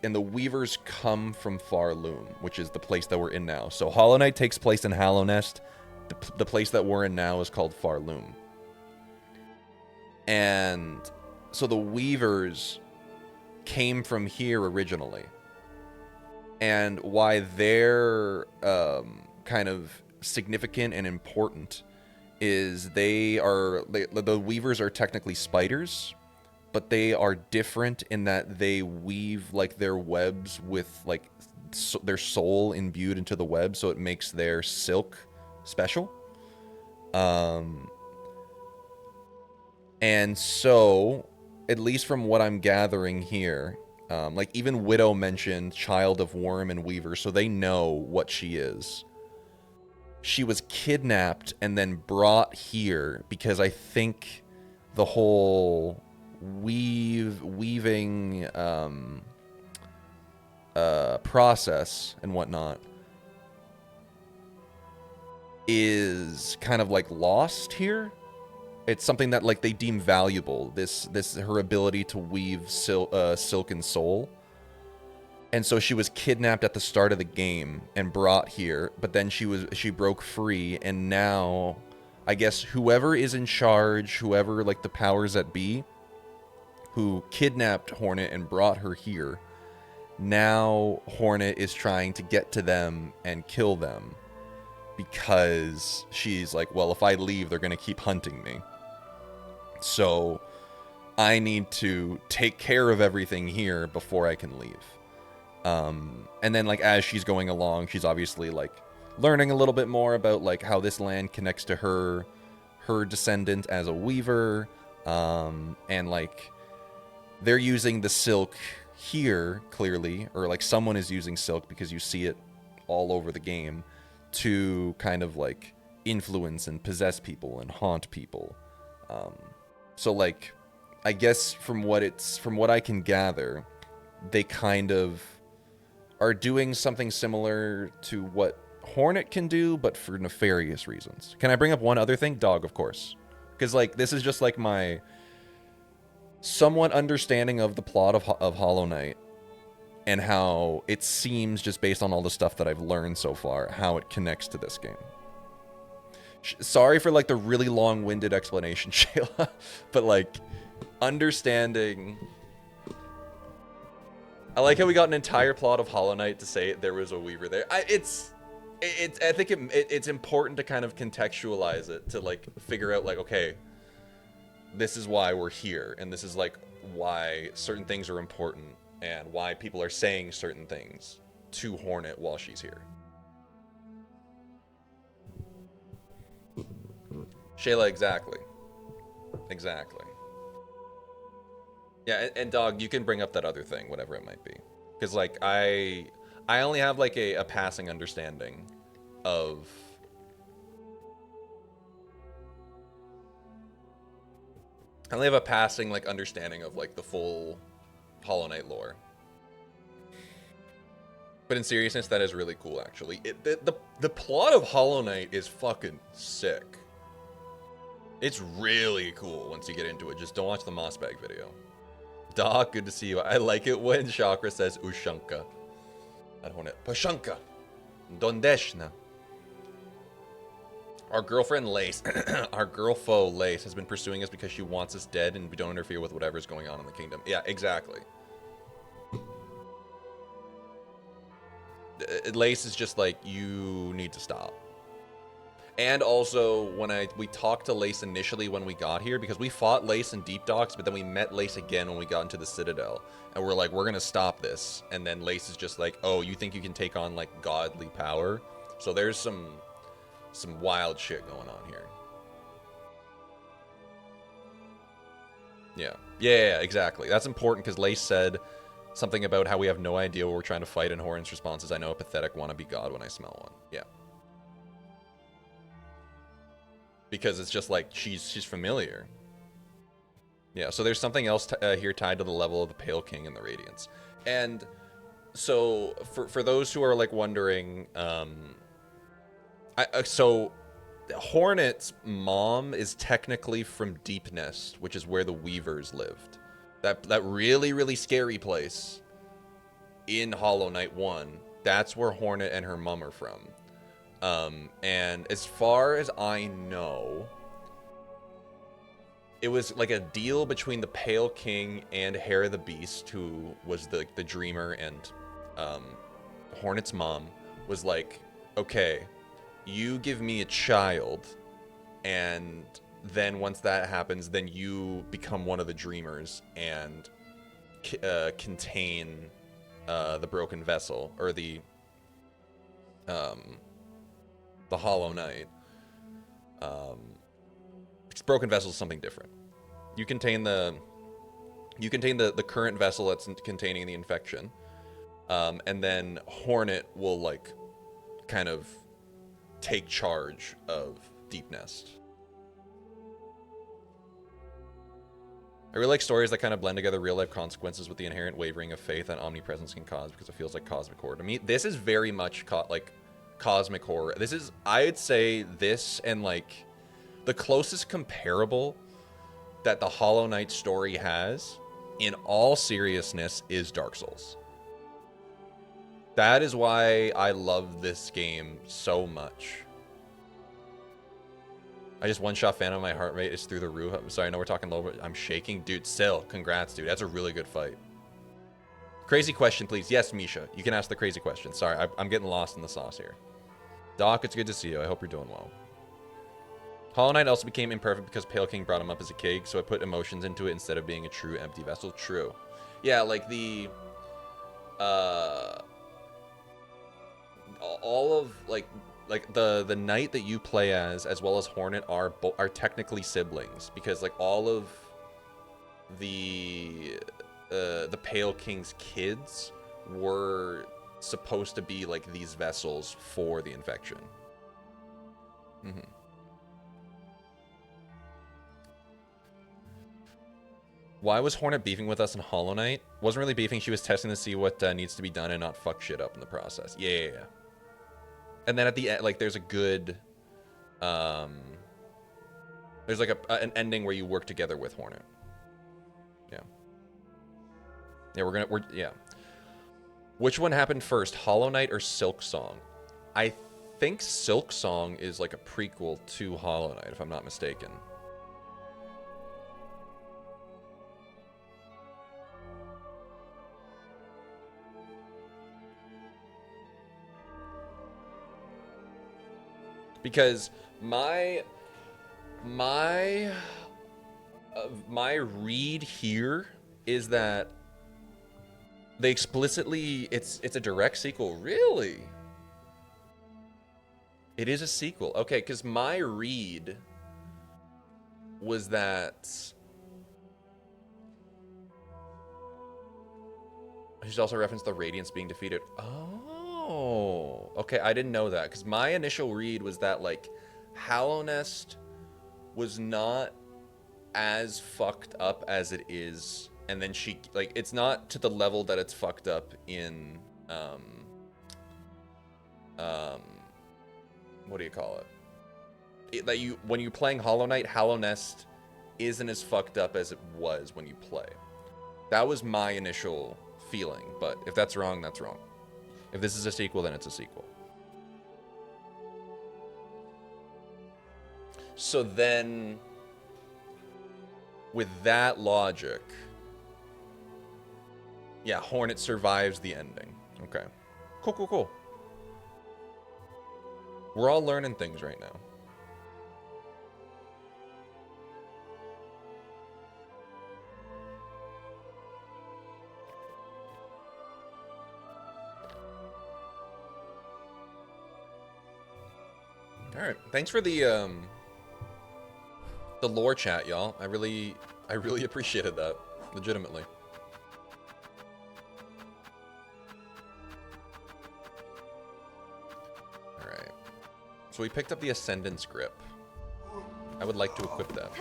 the Weavers come from Farloom, which is the place that we're in now. So Hollow Knight takes place in Hallownest. The place that we're in now is called Farloom. And so the Weavers came from here originally. And why they're kind of significant and important is the Weavers are technically spiders, but they are different in that they weave like their webs with like their soul imbued into the web, so it makes their silk special. And so, at least from what I'm gathering here, like even Widow mentioned child of worm and weaver, so they know what she is. She was kidnapped and then brought here because I think the whole weaving process and whatnot is kind of like lost here. It's something that like they deem valuable, this her ability to weave silk and soul. And so she was kidnapped at the start of the game and brought here, but then she broke free, and now I guess whoever is in charge, whoever like the powers that be who kidnapped Hornet and brought her here, now Hornet is trying to get to them and kill them. Because she's like, well, if I leave, they're going to keep hunting me. So I need to take care of everything here before I can leave. And then, like, as she's going along, she's obviously, like, learning a little bit more about, like, how this land connects to her descendant as a weaver. And, like, they're using the silk here, clearly. Or, like, someone is using silk because you see it all over the game. To kind of like influence and possess people and haunt people. So like, I guess from what I can gather, they kind of are doing something similar to what Hornet can do, but for nefarious reasons. Can I bring up one other thing? Dog, of course. Because, like, this is just, like, my somewhat understanding of the plot of Hollow Knight and how it seems, just based on all the stuff that I've learned so far, how it connects to this game. Sorry for, like, the really long-winded explanation, Shayla, but, like, understanding... I like how we got an entire plot of Hollow Knight to say there was a Weaver there. I think it's important to kind of contextualize it to like figure out like, okay, this is why we're here, and this is like why certain things are important, and why people are saying certain things to Hornet while she's here. Shayla, exactly. Yeah, and Dog, you can bring up that other thing, whatever it might be. Because, like, I only have, like, a passing understanding of... I only have a passing, like, understanding of, like, the full Hollow Knight lore. But in seriousness, that is really cool, actually. The plot of Hollow Knight is fucking sick. It's really cool once you get into it. Just don't watch the Mossbag video. Doc, good to see you. I like it when Chakra says Ushanka. I don't want it. Pashanka. Dondeshna. Our girlfriend Lace, our girlfo Lace, has been pursuing us because she wants us dead and we don't interfere with whatever's going on in the kingdom. Yeah, exactly. Lace is just like, you need to stop. And also, when we talked to Lace initially when we got here, because we fought Lace in Deep Docks, but then we met Lace again when we got into the Citadel. And we're like, we're going to stop this. And then Lace is just like, oh, you think you can take on, like, godly power? So there's some wild shit going on here. Yeah, exactly. That's important because Lace said something about how we have no idea what we're trying to fight, and Horan's response is, I know a pathetic wannabe god when I smell one. Yeah. Because it's just like, she's familiar. Yeah, so there's something else here tied to the level of the Pale King and the Radiance. And so, for those who are, like, wondering, so Hornet's mom is technically from Deep Nest, which is where the Weavers lived. That really, really scary place in Hollow Knight 1, that's where Hornet and her mom are from. And as far as I know, it was like a deal between the Pale King and Hera the Beast, who was the dreamer, and Hornet's mom was like, okay, you give me a child, and then once that happens, then you become one of the dreamers and contain the broken vessel, or the Hollow Knight. Broken vessel is something different. You contain the current vessel that's containing the infection, and then Hornet will, like, kind of take charge of Deep Nest. I really like stories that kind of blend together real-life consequences with the inherent wavering of faith that omnipresence can cause, because it feels like cosmic horror. To me, this is very much like cosmic horror. This is, I'd say, this and, like, the closest comparable that the Hollow Knight story has, in all seriousness, is Dark Souls. That is why I love this game so much. I just one-shot fan of my heart rate is through the roof. I'm sorry, I know we're talking low, but I'm shaking. Dude, still, congrats, dude. That's a really good fight. Crazy question, please. Yes, Misha, you can ask the crazy question. Sorry, I'm getting lost in the sauce here. Doc, it's good to see you. I hope you're doing well. Hollow Knight also became imperfect because Pale King brought him up as a keg, so I put emotions into it instead of being a true empty vessel. True. Yeah, like the... all of, like the knight that you play as well as Hornet are technically siblings, because, like, all of the Pale King's kids were supposed to be, like, these vessels for the infection. Why was Hornet beefing with us in Hollow Knight? Wasn't really beefing. She was testing to see what needs to be done and not fuck shit up in the process. Yeah. And then at the end, like, there's a good, there's like an ending where you work together with Hornet. Yeah. Yeah, yeah. Which one happened first, Hollow Knight or Silksong? I think Silksong is like a prequel to Hollow Knight, if I'm not mistaken. Because my read here is that they explicitly, it's a direct sequel. Really? It is a sequel. Okay, because my read was that she's also referenced the Radiance being defeated. Oh, okay, I didn't know that, because my initial read was that, like, Hallownest was not as fucked up as it is, and then she, like, it's not to the level that it's fucked up in, what do you call it? That you, when you're playing Hollow Knight, Hallownest isn't as fucked up as it was when you play. That was my initial feeling, but if that's wrong, that's wrong. If this is a sequel, then it's a sequel. So then, with that logic, yeah, Hornet survives the ending. Okay. Cool, cool, cool. We're all learning things right now. All right. Thanks for the lore chat, y'all. I really appreciated that. Legitimately. All right. So we picked up the Ascendance Grip. I would like to equip that.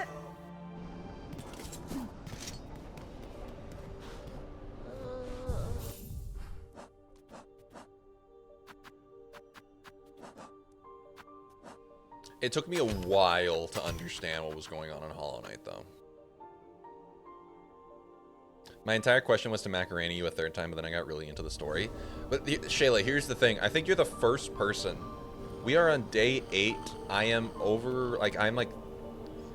It took me a while to understand what was going on in Hollow Knight, though. My entire question was to Macarena you a third time, but then I got really into the story. But Shayla, here's the thing. I think you're the first person. We are on day 8. I am over, like, I'm like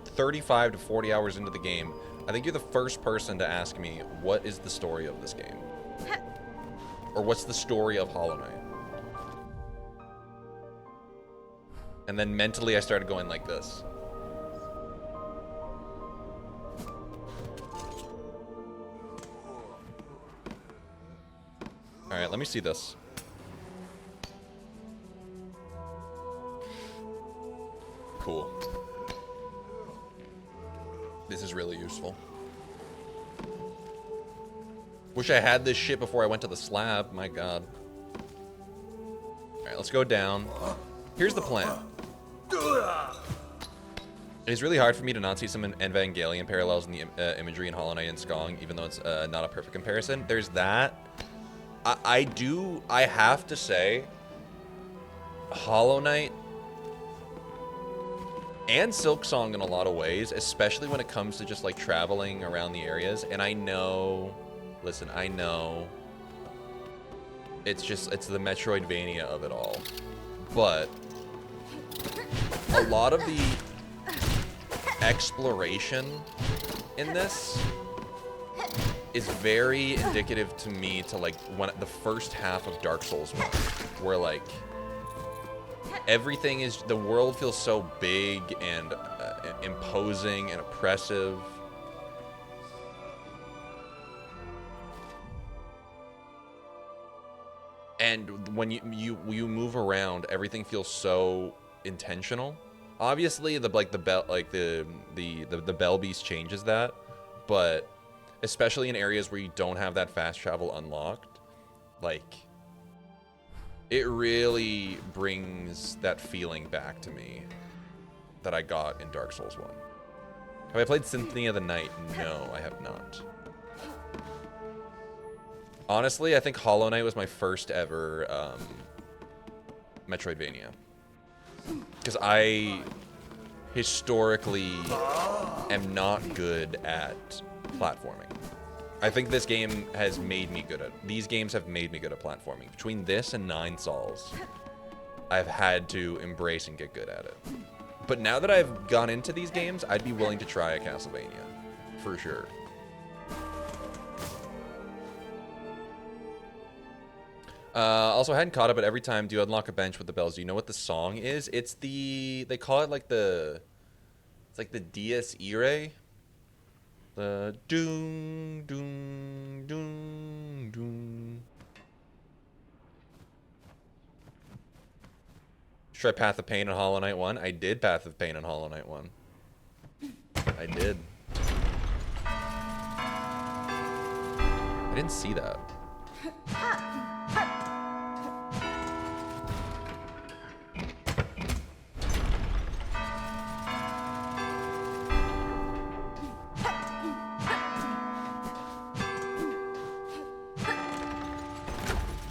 35 to 40 hours into the game. I think you're the first person to ask me, what is the story of this game? Or what's the story of Hollow Knight? And then mentally I started going like this. Alright, let me see this. Cool. This is really useful. Wish I had this shit before I went to the slab. My god. Alright, let's go down. Here's the plan. It's really hard for me to not see some Evangelion parallels in the imagery in Hollow Knight and Skong, even though it's not a perfect comparison. There's that. I have to say, Hollow Knight and Silksong in a lot of ways, especially when it comes to just like traveling around the areas. And I know, listen, I know it's the Metroidvania of it all, but a lot of the exploration in this is very indicative to me to like when the first half of Dark Souls 1, where like everything is, the world feels so big and imposing and oppressive. And when you move around, everything feels so intentional. Obviously, the Bell Beast changes that, but especially in areas where you don't have that fast travel unlocked, like it really brings that feeling back to me that I got in Dark Souls 1. Have I played Symphony of the Night? No, I have not. Honestly, I think Hollow Knight was my first ever Metroidvania. Because I historically am not good at platforming. I think this game has made me good at... These games have made me good at platforming. Between this and Nine Sols, I've had to embrace and get good at it. But now that I've gone into these games, I'd be willing to try a Castlevania. For sure. Also, I hadn't caught up, but every time do unlock a bench with the bells. Do you know what the song is? It's the... They call it like the... It's like the Dies Irae. The doom, doom, doom, doom. Should I Path of Pain on Hollow Knight 1? I did Path of Pain on Hollow Knight 1. I did. I didn't see that.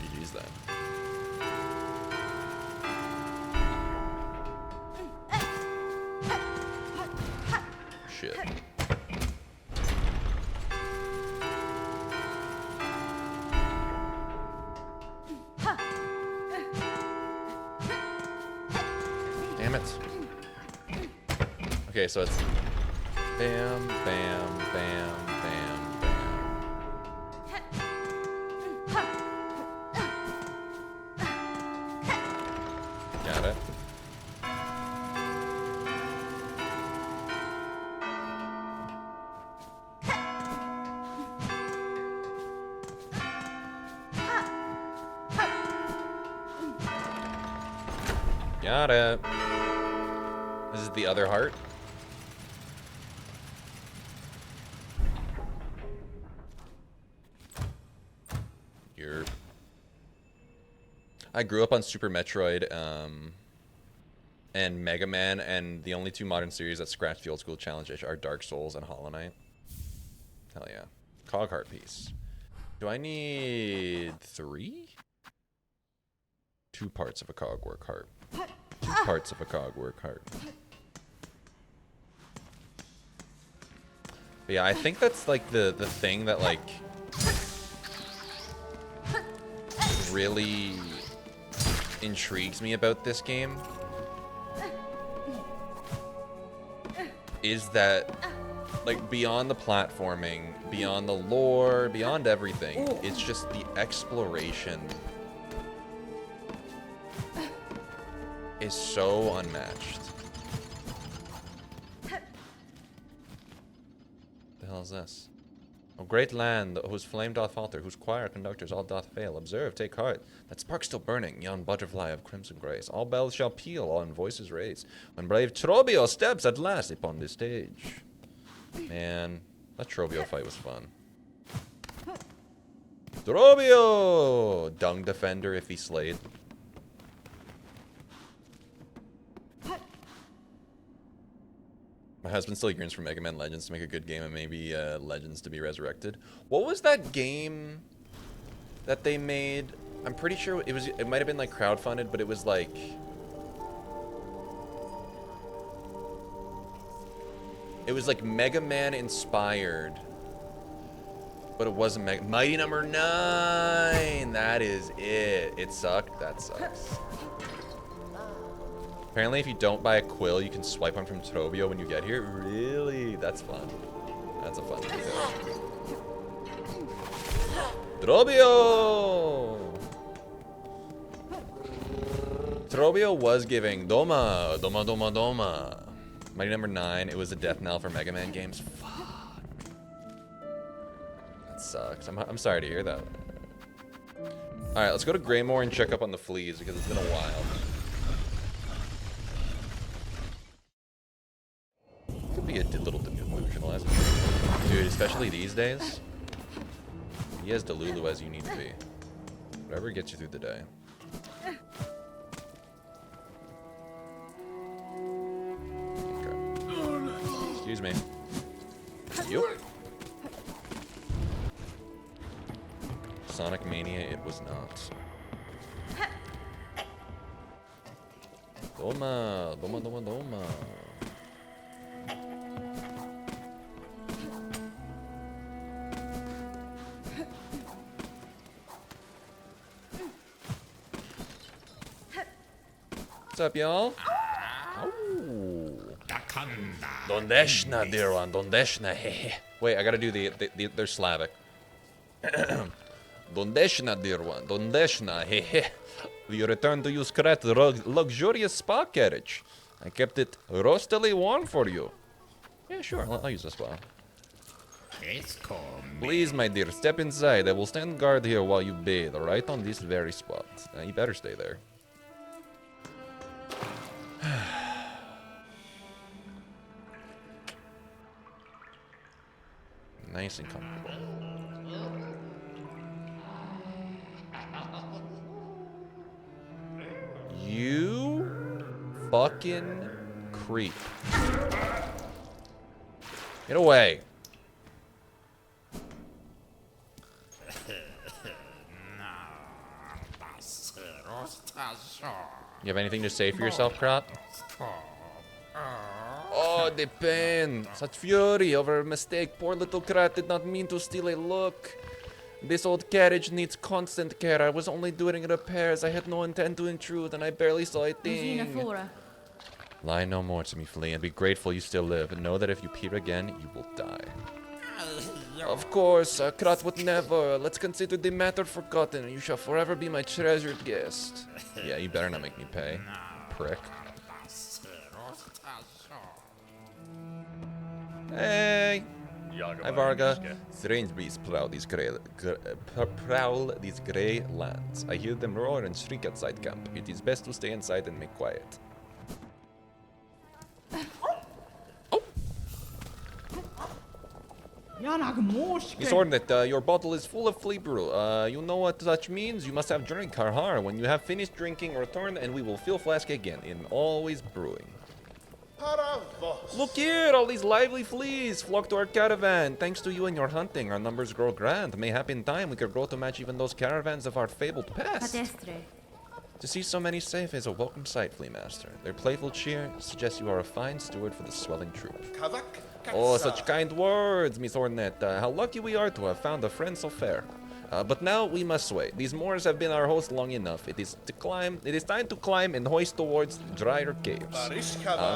GG's then. Shit. Damn it. Okay, so it's bam, bam, bam, bam, bam. Got it. Got it. This is the other heart. I grew up on Super Metroid and Mega Man, and the only two modern series that scratch the old school challenge are Dark Souls and Hollow Knight. Hell yeah. Cog heart piece. Do I need 3? 2 parts of a cogwork heart. 2 parts of a cogwork heart. But yeah, I think that's like the thing that like really intrigues me about this game is that like beyond the platforming, beyond the lore, beyond everything, it's just the exploration is so unmatched. The hell is this? O great land, whose flame doth falter, whose choir conductors all doth fail. Observe, take heart, that spark still burning, yon butterfly of crimson grace. All bells shall peal, all in voices raise, when brave Trobio steps at last upon the stage. Man, that Trobio fight was fun. Trobio! Dung defender if he slayed. My husband still yearns for Mega Man Legends to make a good game and maybe Legends to be resurrected. What was that game that they made? I'm pretty sure it might have been like crowdfunded, but it was like Mega Man inspired, but it wasn't Mighty Number 9. That is it. It sucked. That sucks. Apparently, if you don't buy a quill, you can swipe one from Trobio when you get here. Really? That's fun. That's a fun detail. Trobio! Trobio was giving Doma, Doma, Doma, Doma. Mighty Number 9, it was a death knell for Mega Man games. Fuck. That sucks. I'm sorry to hear that. Alright, let's go to Greymoor and check up on the fleas because it's been a while. Could be a little delusional as a dude, especially these days. Be as delulu as you need to be. Whatever gets you through the day. Okay. Excuse me. you. Sonic Mania, it was not. Doma, doma, doma, doma. What's up, y'all? Oh. Dondeshna, dear one, Dondeshna, hehe. Wait, I gotta do they're Slavic. Dondeshna, dear one, Dondeshna, hehe. We return to use Karac's luxurious spa carriage. I kept it roastily warm for you. Yeah, sure, I'll use the spa. Please, my dear, step inside. I will stand guard here while you bathe, right on this very spot. You better stay there. Nice and comfortable. You fucking creep. Get away. You have anything to say for yourself, Karac? Oh, the pain. Such fury over a mistake. Poor little Karac did not mean to steal a look. This old carriage needs constant care. I was only doing repairs. I had no intent to intrude, and I barely saw a thing. Lie no more to me, Flea, and be grateful you still live. And know that if you peer again, you will die. Of course, Karac would never. Let's consider the matter forgotten. You shall forever be my treasured guest. Yeah, you better not make me pay, prick. Hey! Hi, Varga. Strange breeze prowl these gray lands. I hear them roar and shriek outside camp. It is best to stay inside and make quiet. Miss Hornet, your bottle is full of flea brew. You know what such means? You must have drink, har. When you have finished drinking, return and we will fill flask again, in always brewing. Look here, all these lively fleas flock to our caravan. Thanks to you and your hunting, our numbers grow grand. Mayhap in time we could grow to match even those caravans of our fabled past. To see so many safe is a welcome sight, Flea Master. Their playful cheer suggests you are a fine steward for the swelling troop. Oh, such kind words, Miss Hornet. How lucky we are to have found a friend so fair. But now we must sway. These moors have been our host long enough. It is time to climb and hoist towards drier caves.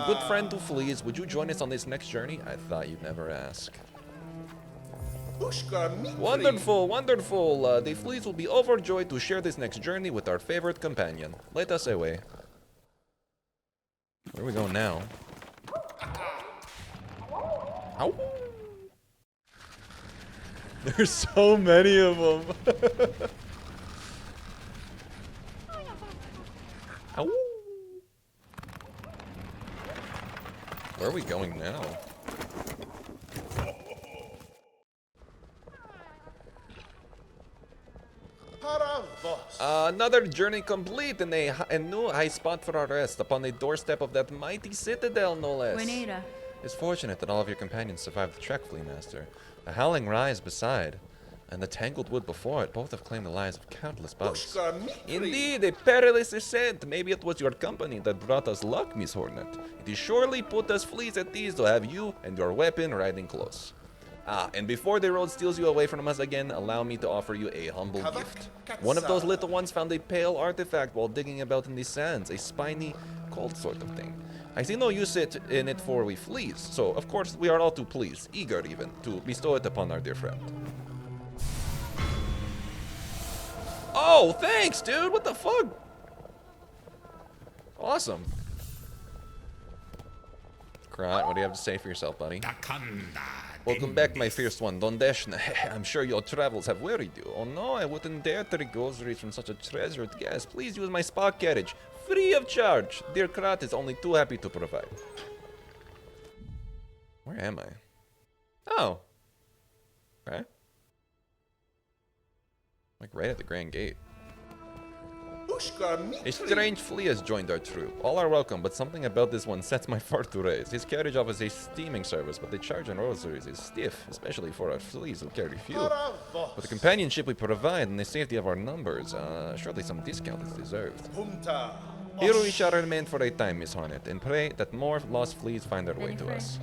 Good friend to Fleas, would you join us on this next journey? I thought you'd never ask. Wonderful, wonderful. The Fleas will be overjoyed to share this next journey with our favorite companion. Let us away. Where are we going now? Ow. There's so many of them. Ow. Where are we going now? Another journey complete and a new high spot for our rest upon the doorstep of that mighty Citadel, no less. It's fortunate that all of your companions survived the trek, Flea Master. A howling rise beside, and the tangled wood before it both have claimed the lives of countless bugs. Indeed, a perilous ascent. Maybe it was your company that brought us luck, Miss Hornet. It has surely put us Fleas at ease to have you and your weapon riding close. And before the road steals you away from us again, allow me to offer you a humble gift. One of those little ones found a pale artifact while digging about in the sands, a spiny, cold sort of thing. I see no use in it for we Fleas, so of course we are all too pleased, eager even, to bestow it upon our dear friend. Oh, thanks, dude! What the fuck? Awesome. Karac, what do you have to say for yourself, buddy? Welcome back, my fierce one, Dondeshna. I'm sure your travels have wearied you. Oh no, I wouldn't dare take groceries from such a treasured guest. Please use my spa carriage, free of charge. Dear Karac is only too happy to provide. Where am I? Oh. Okay. Like right at the Grand Gate. A strange flea has joined our troop. All are welcome, but something about this one sets my heart to race. His carriage offers a steaming service, but the charge on rosaries is stiff, especially for our fleas who carry fuel. For the companionship we provide and the safety of our numbers, surely some discount is deserved. Here we shall remain for a time, Miss Hornet, and pray that more lost fleas find their way to us.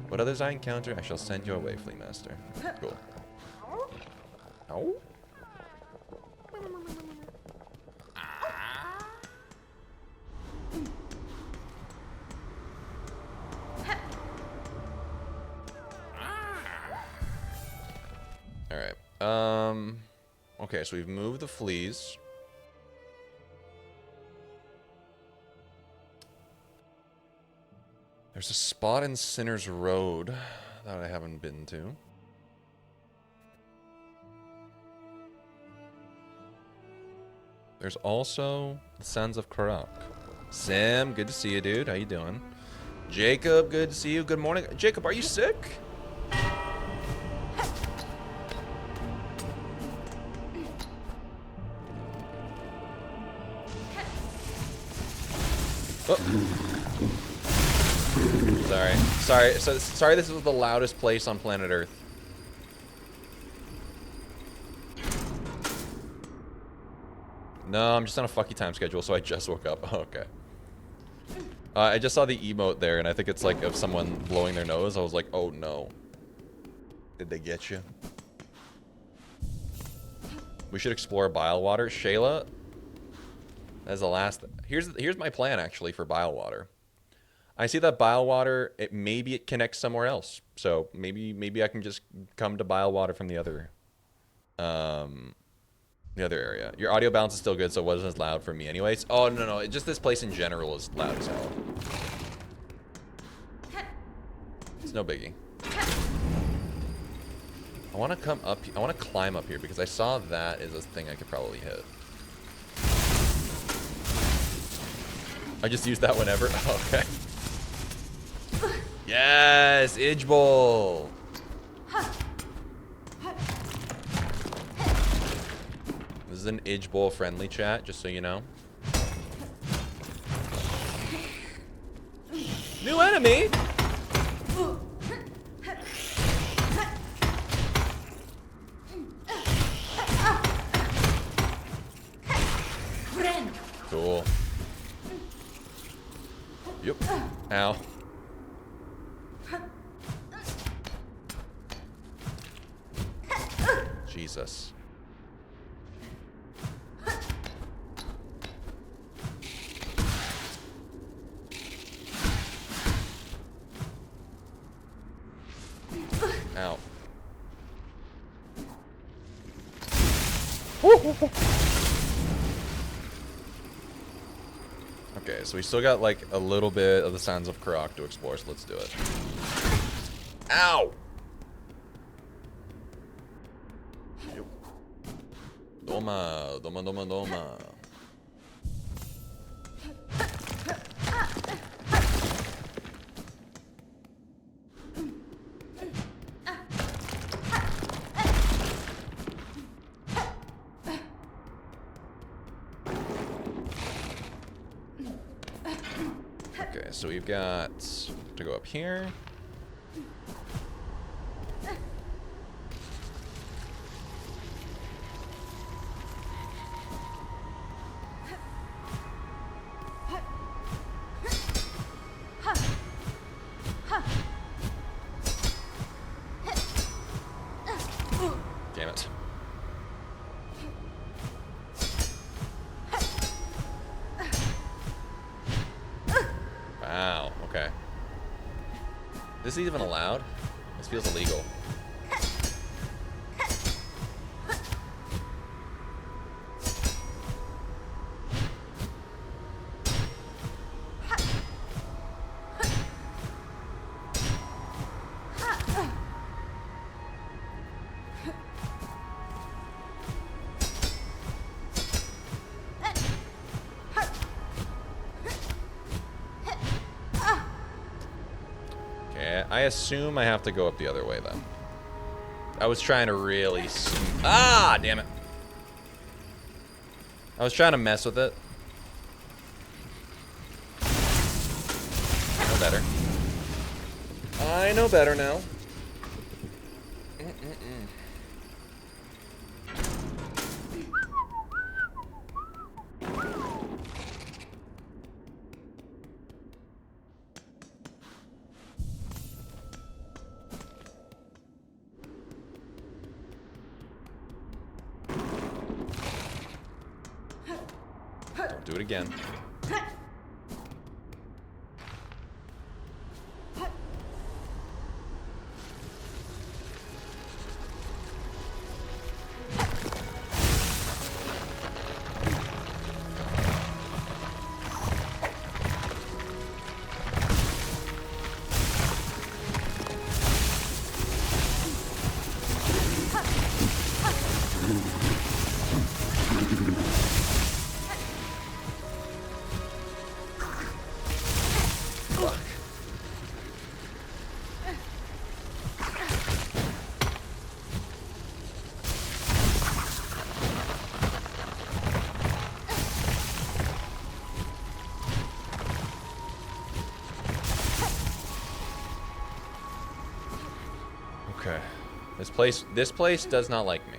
What others I encounter, I shall send your way, Flea Master. Cool. Ow. Alright. Okay, so we've moved the fleas. There's a spot in Sinner's Road that I haven't been to. There's also the Sands of Karac. Sam, good to see you, dude. How you doing? Jacob, good to see you. Good morning. Jacob, are you sick? Oh. Sorry, this is the loudest place on planet Earth. No, I'm just on a fucky time schedule, so I just woke up. Oh, okay. I just saw the emote there, and I think it's like of someone blowing their nose. I was like, oh no. Did they get you? We should explore bile water. Shayla, as the last... Here's my plan, actually, for bile water. I see that bile water, maybe it connects somewhere else. So maybe I can just come to bile water from the other area. Your audio balance is still good, so it wasn't as loud for me anyways. Oh, no. Just this place in general is loud as hell. It's no biggie. I want to come up. I want to climb up here because I saw that is a thing I could probably hit. I just use that whenever. Oh, okay. Yes, Idge Bowl. This is an Idge Bowl friendly chat, just so you know. New enemy. Cool. Yep. Ow. Jesus. Ow. Okay, so we still got like a little bit of the Sands of Karac to explore, so let's do it. Ow! Doma, doma, doma, doma. Okay, so we've got to go up here. Damn it. Wow, okay. This is even allowed? This feels illegal. I assume I have to go up the other way, then. I was trying to really... Ah, damn it. I was trying to mess with it. I know better. I know better now. Don't do it again. Okay. This place does not like me.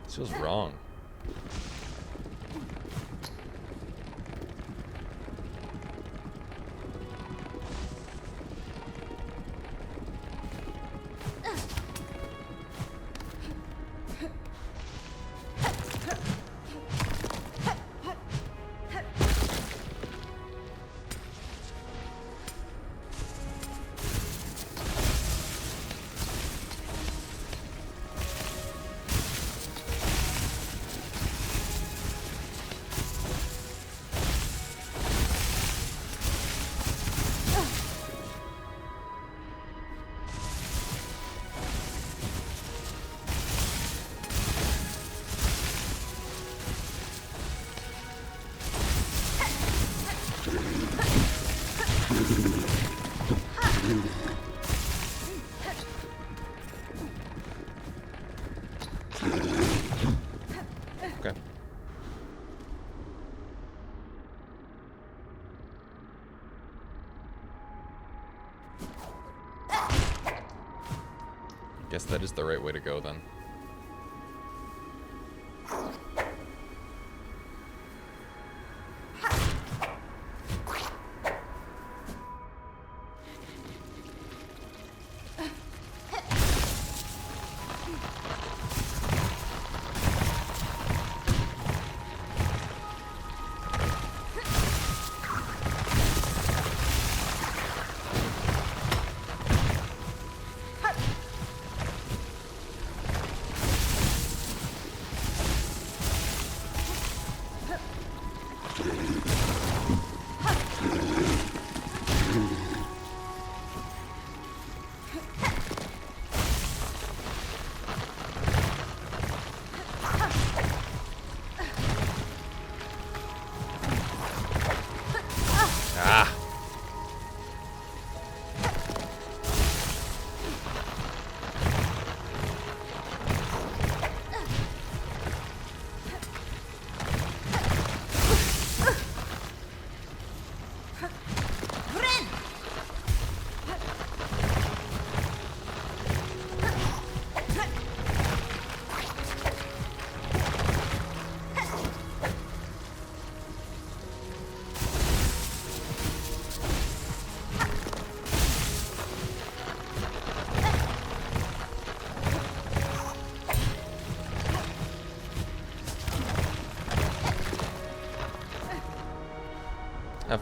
This feels wrong. Okay. Guess that is the right way to go then.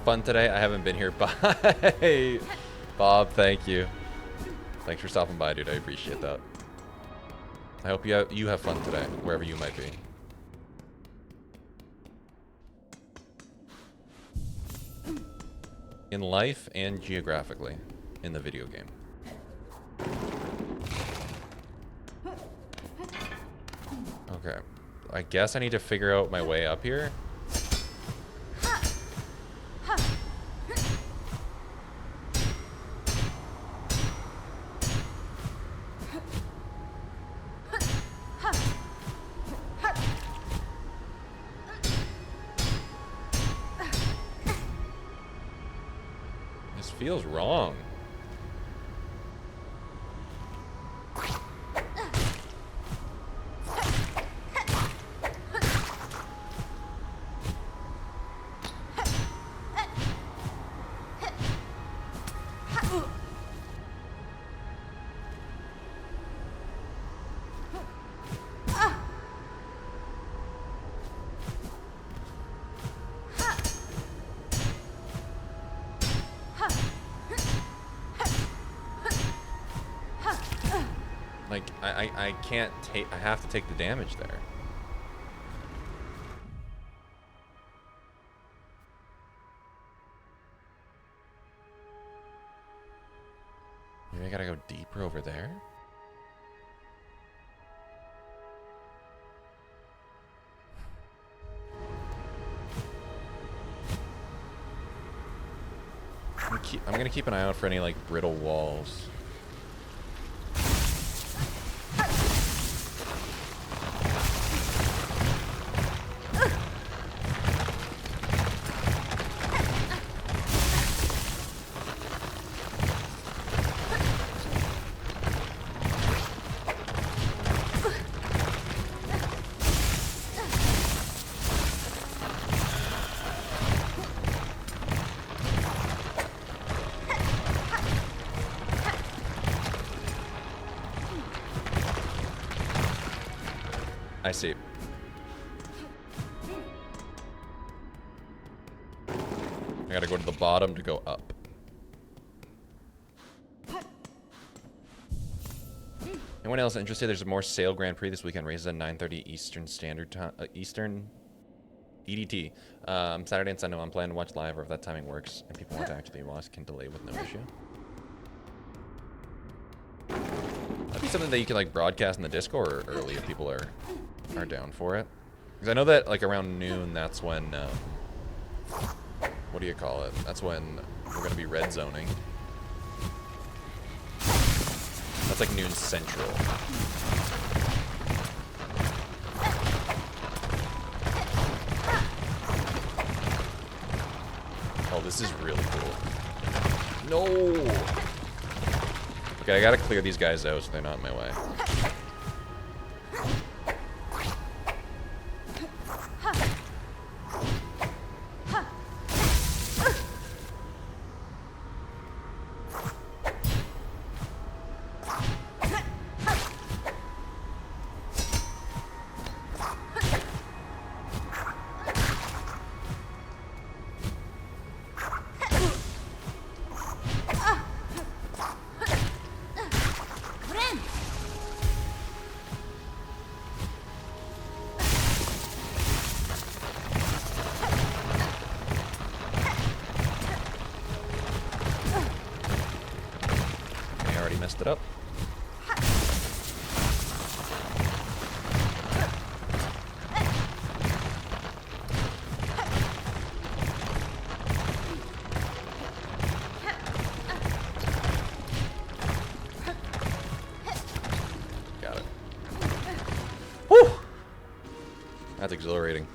fun today? I haven't been here. Bye. Bob, thank you. Thanks for stopping by, dude. I appreciate that. I hope you have fun today, wherever you might be. In life and geographically in the video game. Okay. I guess I need to figure out my way up here. This feels wrong. Like, I can't take, I have to take the damage there. Maybe I gotta go deeper over there? I'm gonna keep an eye out for any, like, brittle walls. I see. I gotta go to the bottom to go up. Anyone else interested? There's a more Sail Grand Prix this weekend. Races at 9:30 Eastern Standard Time. Eastern EDT. Saturday and Sunday. I'm planning to watch live, or if that timing works and people want to actually watch, can delay with no issue. That'd be something that you can like broadcast in the Discord early if people are down for it. Because I know that like around noon, that's when what do you call it? That's when we're gonna be red zoning. That's like noon central. Oh, this is really cool. No! Okay, I gotta clear these guys out so they're not in my way. It up. Got it. Whew! That's exhilarating.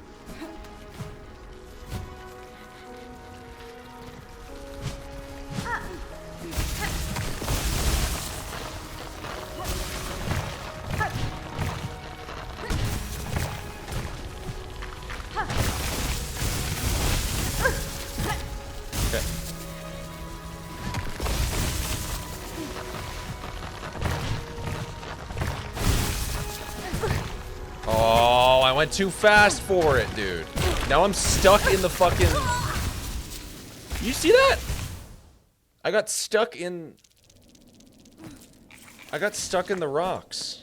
Too fast for it, dude. Now I'm stuck in the fucking You see that? I got stuck in the rocks.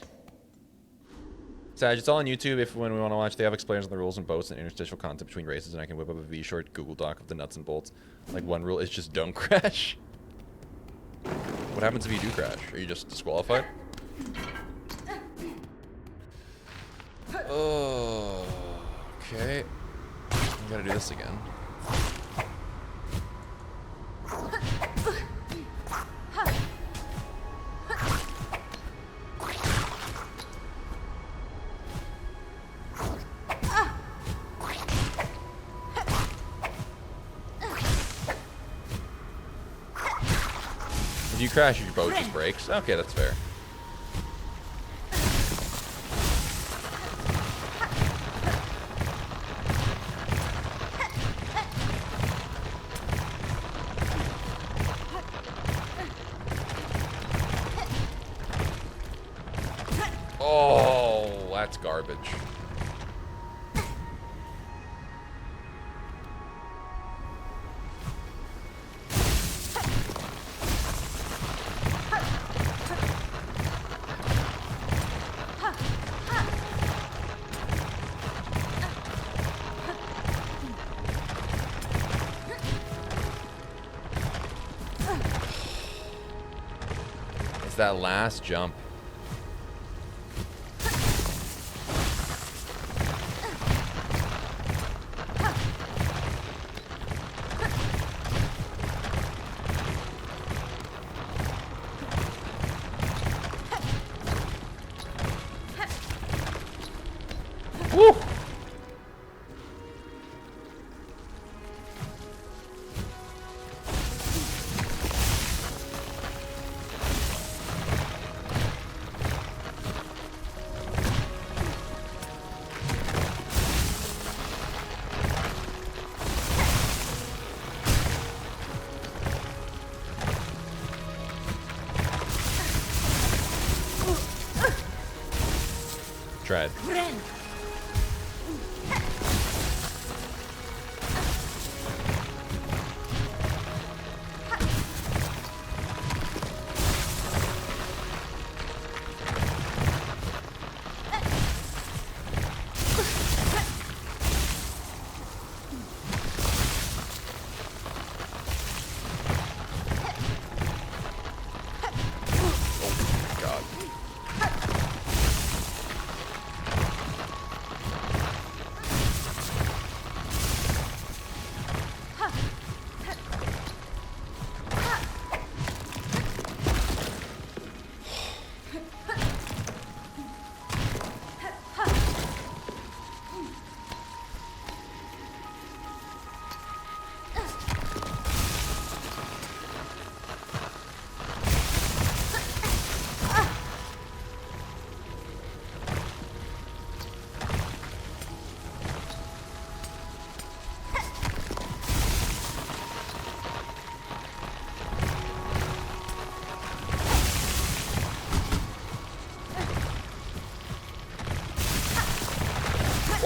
Sag, it's all on YouTube if when we want to watch. They have explainers on the rules and boats and interstitial content between races, and I can whip up a V-short Google Doc of the nuts and bolts. Like, one rule is just don't crash. What happens if you do crash? Are you just disqualified? Oh, okay. I gotta do this again. If you crash, your boat just breaks. Okay, that's fair. Oh, that's garbage. It's that last jump. Woo! Tried.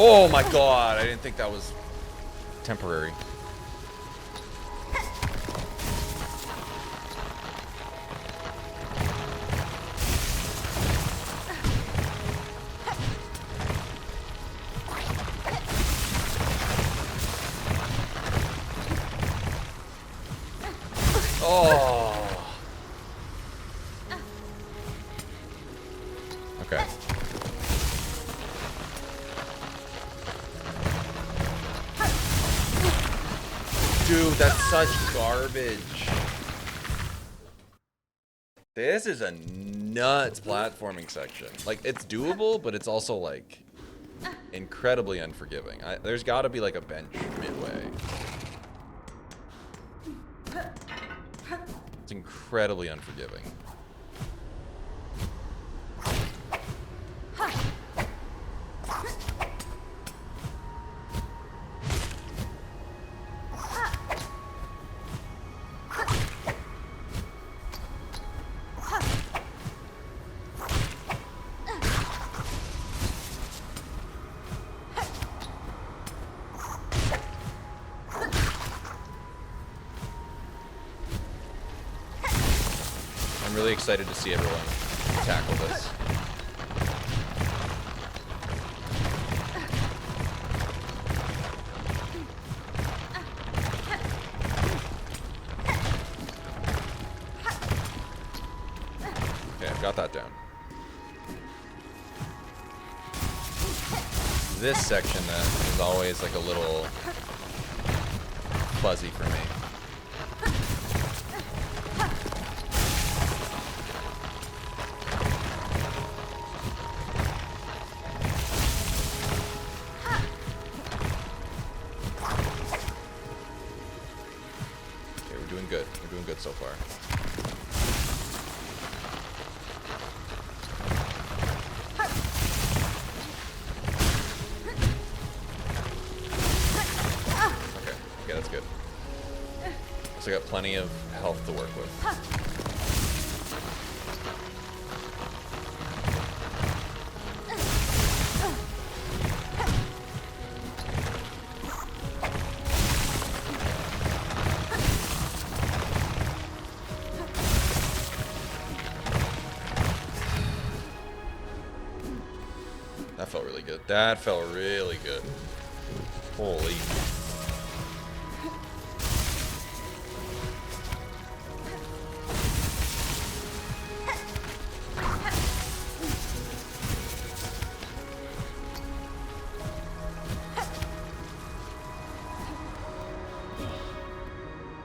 Oh my god, I didn't think that was temporary. Oh. Okay. Dude, that's such garbage. This is a nuts platforming section. Like, it's doable, but it's also, like, incredibly unforgiving. There's got to be, like, a bench midway. It's incredibly unforgiving. really excited to see everyone tackle this. Okay, I've got that down. This section then is always like a little fuzzy for me. Okay, we're doing good. We're doing good so far. Okay, that's good. So I got plenty of health to work with. That felt really good. That felt really good. Holy.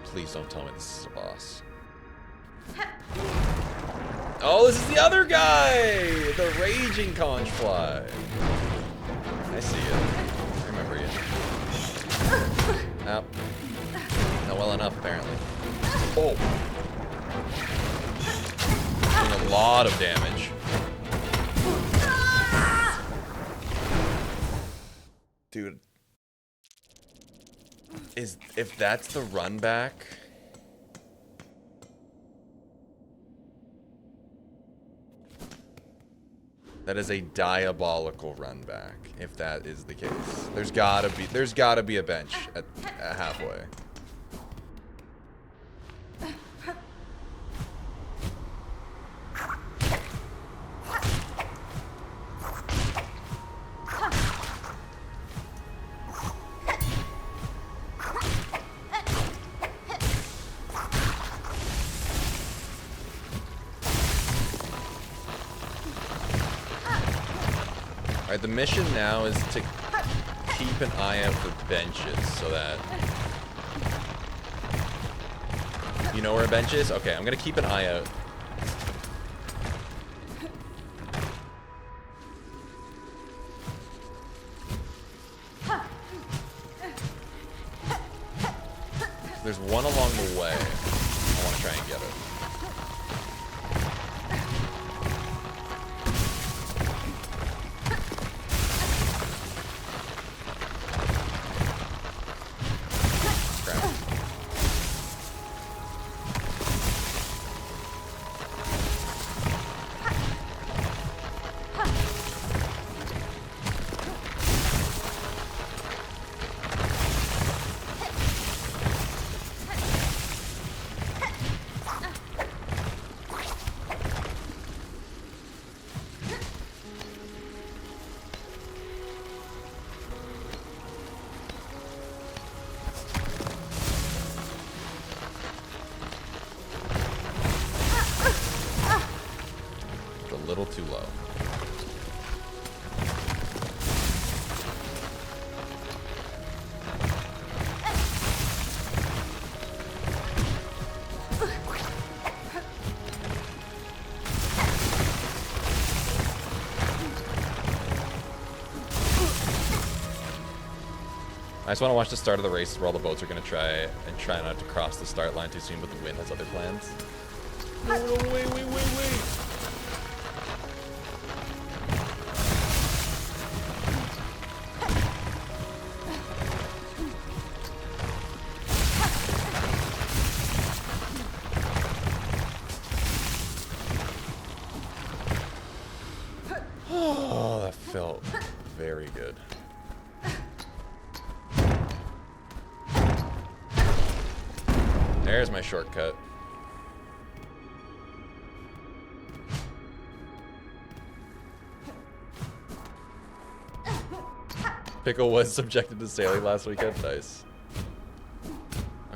Please don't tell me this is a boss. Oh, this is the other guy! The raging Conchfly. I see you. I remember you. Ow. Not well enough, apparently. Oh! Doing a lot of damage. Dude. If that's the run back... That is a diabolical run back, if that is the case. There's gotta be a bench at halfway. Alright, the mission now is to keep an eye out for benches so that... You know where a bench is? Okay, I'm gonna keep an eye out. There's one along the way. I want to try and get it. A little too low. I just want to watch the start of the races where all the boats are going to try not to cross the start line too soon, but the wind has other plans. No, no, wait. Oh, that felt very good. There's my shortcut. Pickle was subjected to sailing last weekend. Nice.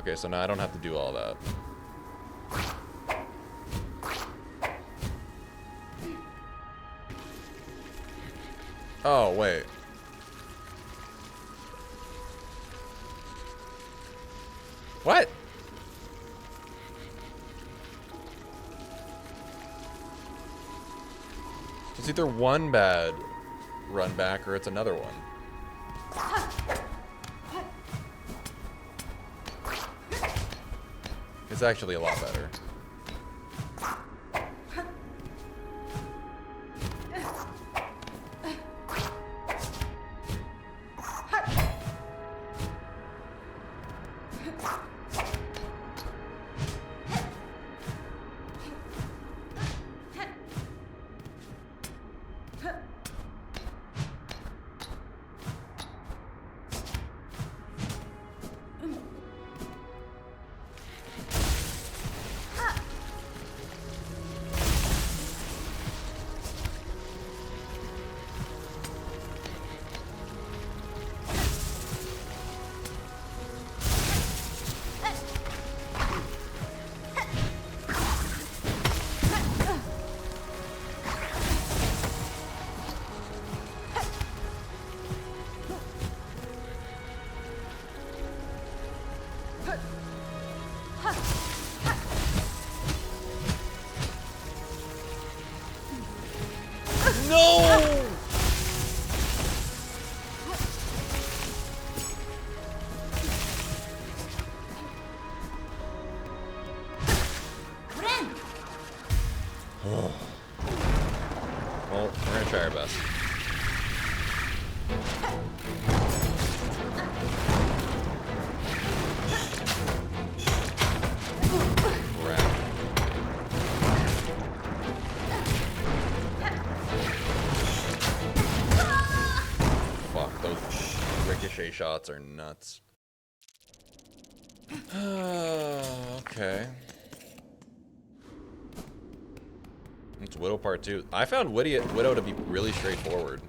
Okay, so now I don't have to do all that. Oh, wait. What? It's either one bad run back or it's another one. It's actually a lot better. No! Oh. Well, we're gonna try our best. Ricochet shots are nuts. Okay. It's Widow Part 2. I found Widow to be really straightforward.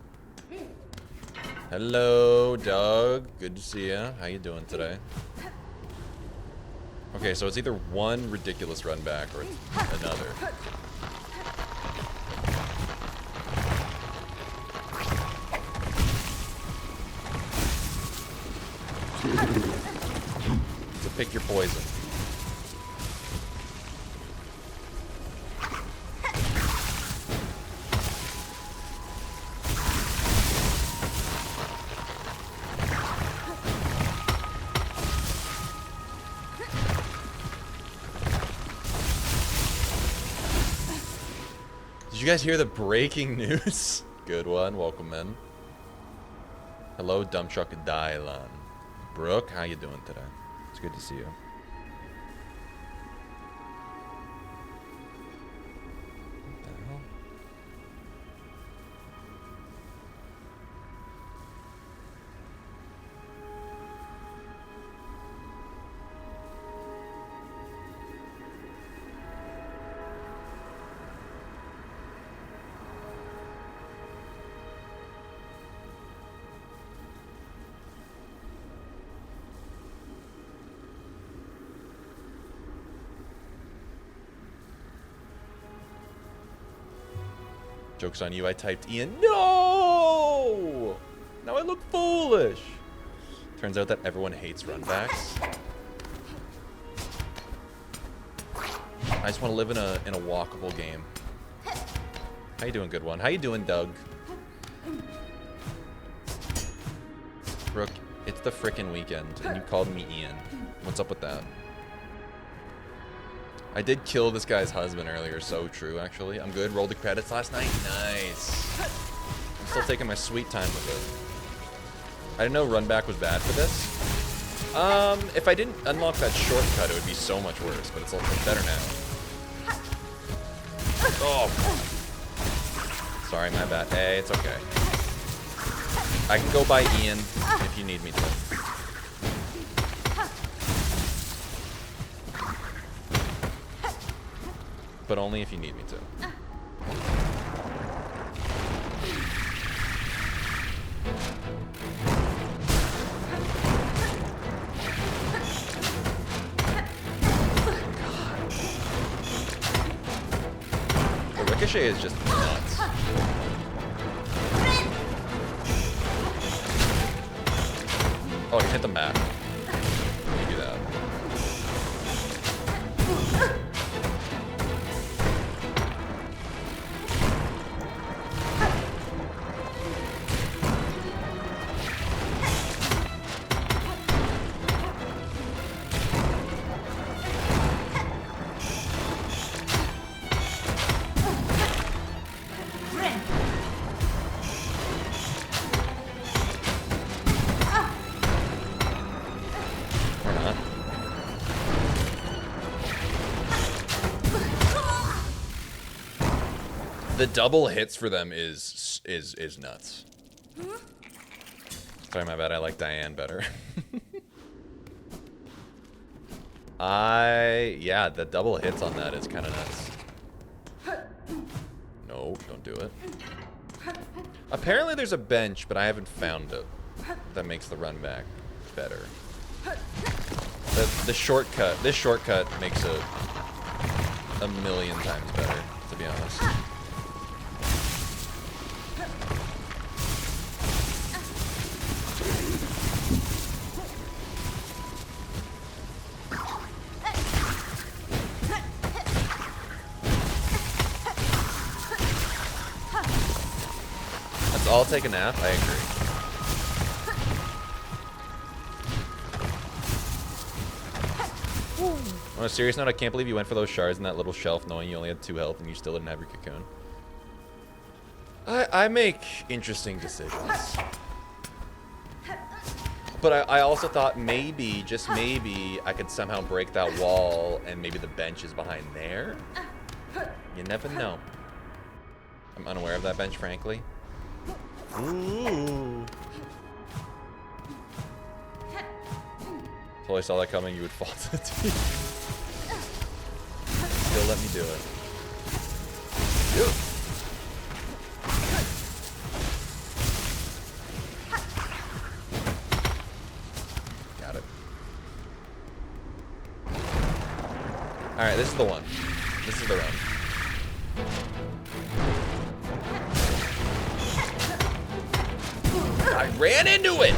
Hello, Doug. Good to see ya. How you doing today? Okay, so it's either one ridiculous run back or it's another. So pick your poison. Did you guys hear the breaking news? Good one. Welcome in. Hello, Dump Truck Dylan. Brooke, how you doing today? It's good to see you. What the hell? Joke's on you, I typed Ian. No! Now I look foolish. Turns out that everyone hates runbacks. I just want to live in a walkable game. How you doing, good one? How you doing, Doug? Brooke, it's the frickin' weekend, and you called me Ian. What's up with that? I did kill this guy's husband earlier, so true, actually. I'm good. Rolled the credits last night. Nice. I'm still taking my sweet time with it. I didn't know runback was bad for this. If I didn't unlock that shortcut, it would be so much worse, but it's better now. Oh. Sorry, my bad. Hey, it's okay. I can go by Ian if you need me to. But only if you need me to. Ricochet is just nuts. Oh, I can hit them back. Let me do that. Or not. The double hits for them is nuts. Sorry, my bad. I like Diane better. Yeah, the double hits on that is kind of nuts. No, don't do it. Apparently there's a bench, but I haven't found it. That makes the run back better. The shortcut, this shortcut makes it a million times better, to be honest. Let's all take a nap, I agree. On a serious note, I can't believe you went for those shards in that little shelf knowing you only had 2 health and you still didn't have your cocoon. I make interesting decisions. But I also thought maybe, just maybe, I could somehow break that wall and maybe the bench is behind there. You never know. I'm unaware of that bench, frankly. Ooh. Until I saw that coming, you would fall to the team. Still let me do it. Got it. Alright, this is the one. This is the run. I ran into it!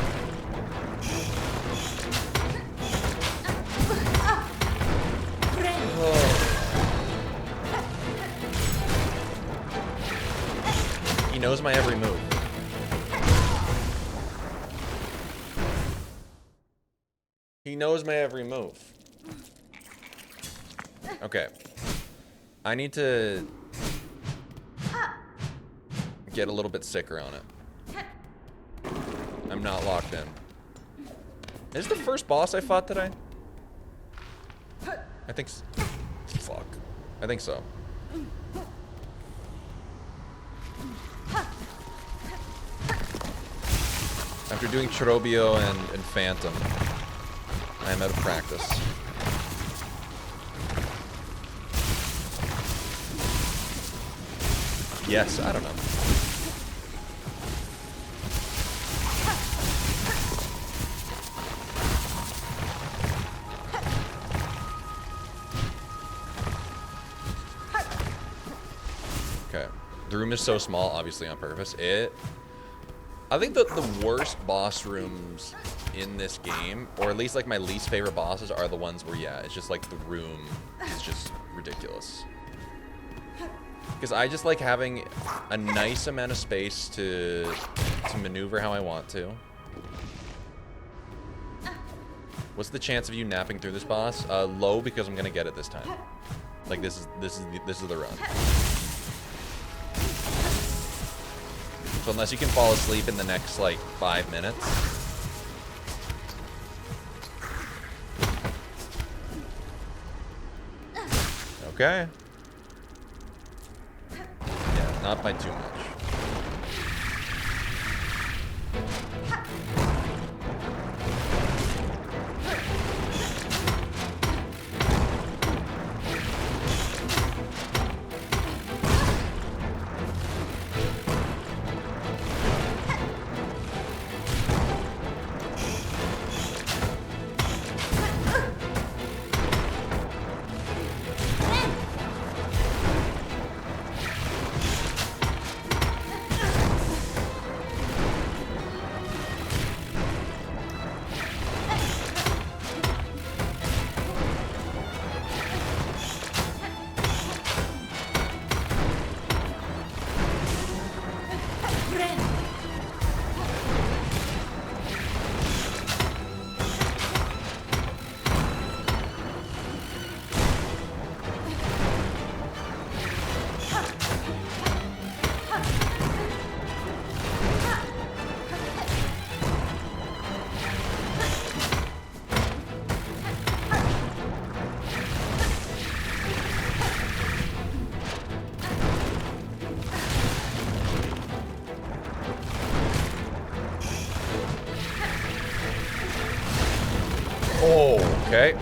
He knows my every move. He knows my every move. Okay. I need to get a little bit sicker on it. I'm not locked in. Is this the first boss I fought today? I think so. Fuck. I think so. After doing Cherobio and Phantom, I am out of practice. Yes, I don't know. Okay. The room is so small, obviously on purpose. I think that the worst boss rooms in this game, or at least like my least favorite bosses, are the ones where, yeah, it's just like the room is just ridiculous. Because I just like having a nice amount of space to maneuver how I want to. What's the chance of you napping through this boss? Low, because I'm gonna get it this time. Like this is the run. So unless you can fall asleep in the next like 5 minutes. Okay. Yeah, not by too much. Okay.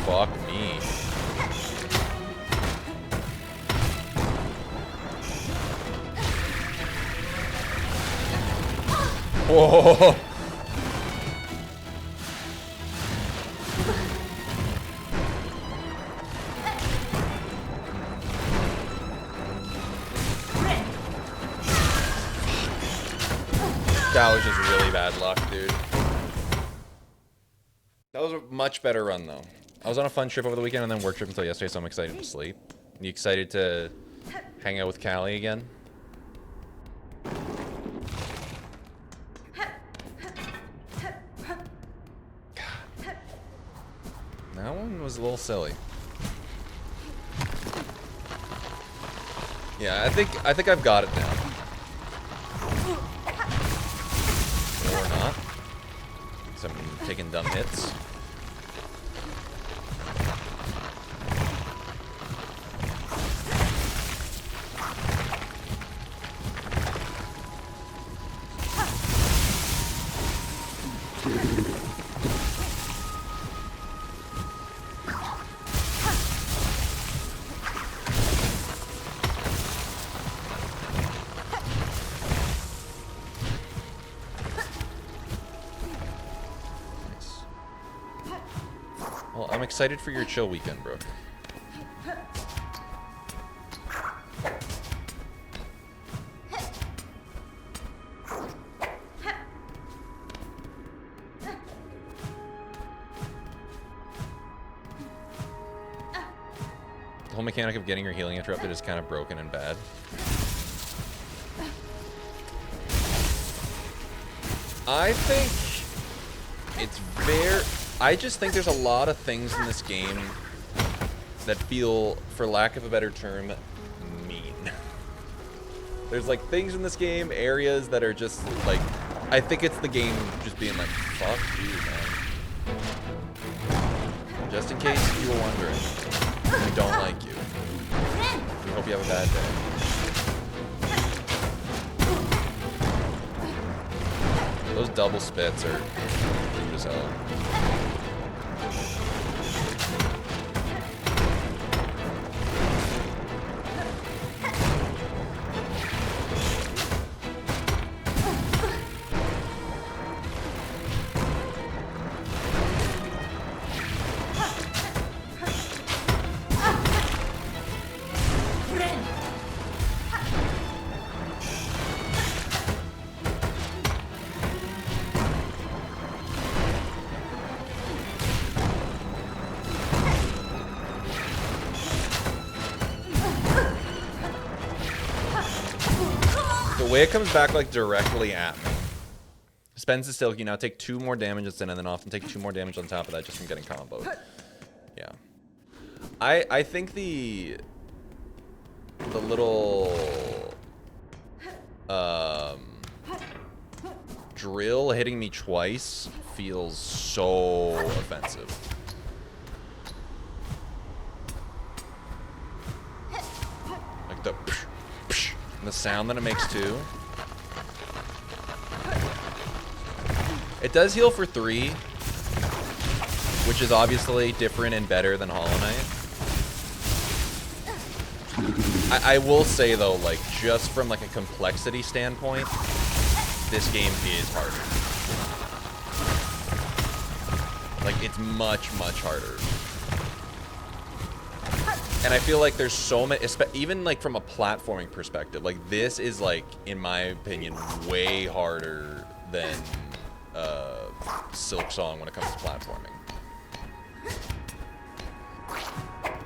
Fuck me. Whoa. That was just really bad luck, dude. That was a much better run, though. I was on a fun trip over the weekend and then work trip until yesterday, so I'm excited to sleep. You excited to hang out with Callie again? God. That one was a little silly. Yeah, I think I've got it now. Or not. So I'm taking dumb hits. Well, I'm excited for your chill weekend, Brooke. The whole mechanic of getting your healing interrupted is kind of broken and bad. I think it's very... I just think there's a lot of things in this game that feel, for lack of a better term, mean. There's like things in this game, areas that are just like, I think it's the game just being like, fuck you, man. Just in case you were wondering, we don't like you. We hope you have a bad day. Those double spits are rude as hell. The way it comes back like directly at me. Spends the Silk, you now take 2 more damage instead, and then often take 2 more damage on top of that just from getting comboed. Yeah. I think the little drill hitting me twice feels so offensive. Like the psh, psh, and the sound that it makes too. It does heal for 3, which is obviously different and better than Hollow Knight. I will say though, like, just from like a complexity standpoint, this game is harder. Like, it's much, much harder. And I feel like there's so many, even like from a platforming perspective, like this is like, in my opinion, way harder than Silksong when it comes to platforming.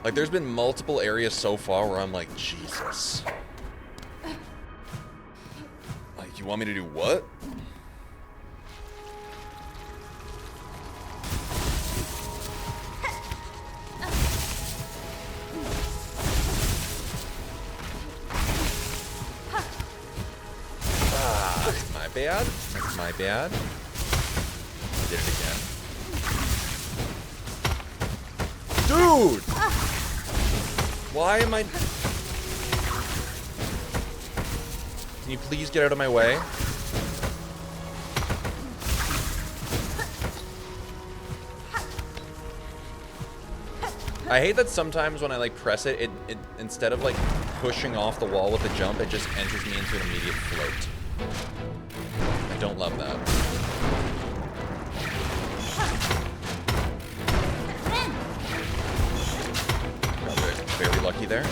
Like, there's been multiple areas so far where I'm like, Jesus. Like, you want me to do what? Ah, my bad. That's my bad. I did it again. Dude! Why am I... Can you please get out of my way? I hate that sometimes when I like press it, it instead of like pushing off the wall with a jump, it just enters me into an immediate float. I don't love that. Got very lucky there.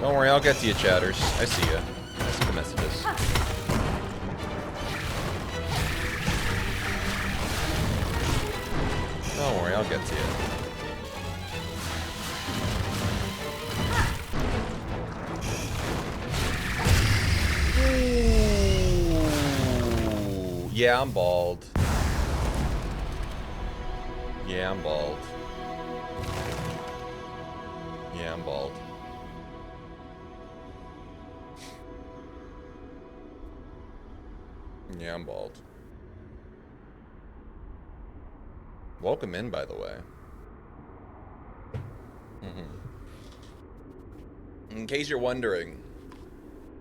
Don't worry, I'll get to you, chatters. I see ya. I see the messages. Don't worry, I'll get to you. Ooh. Yeah, I'm bald. Yeah, I'm bald. Yeah, I'm bald. Yeah, I'm bald. Welcome in, by the way. In case you're wondering,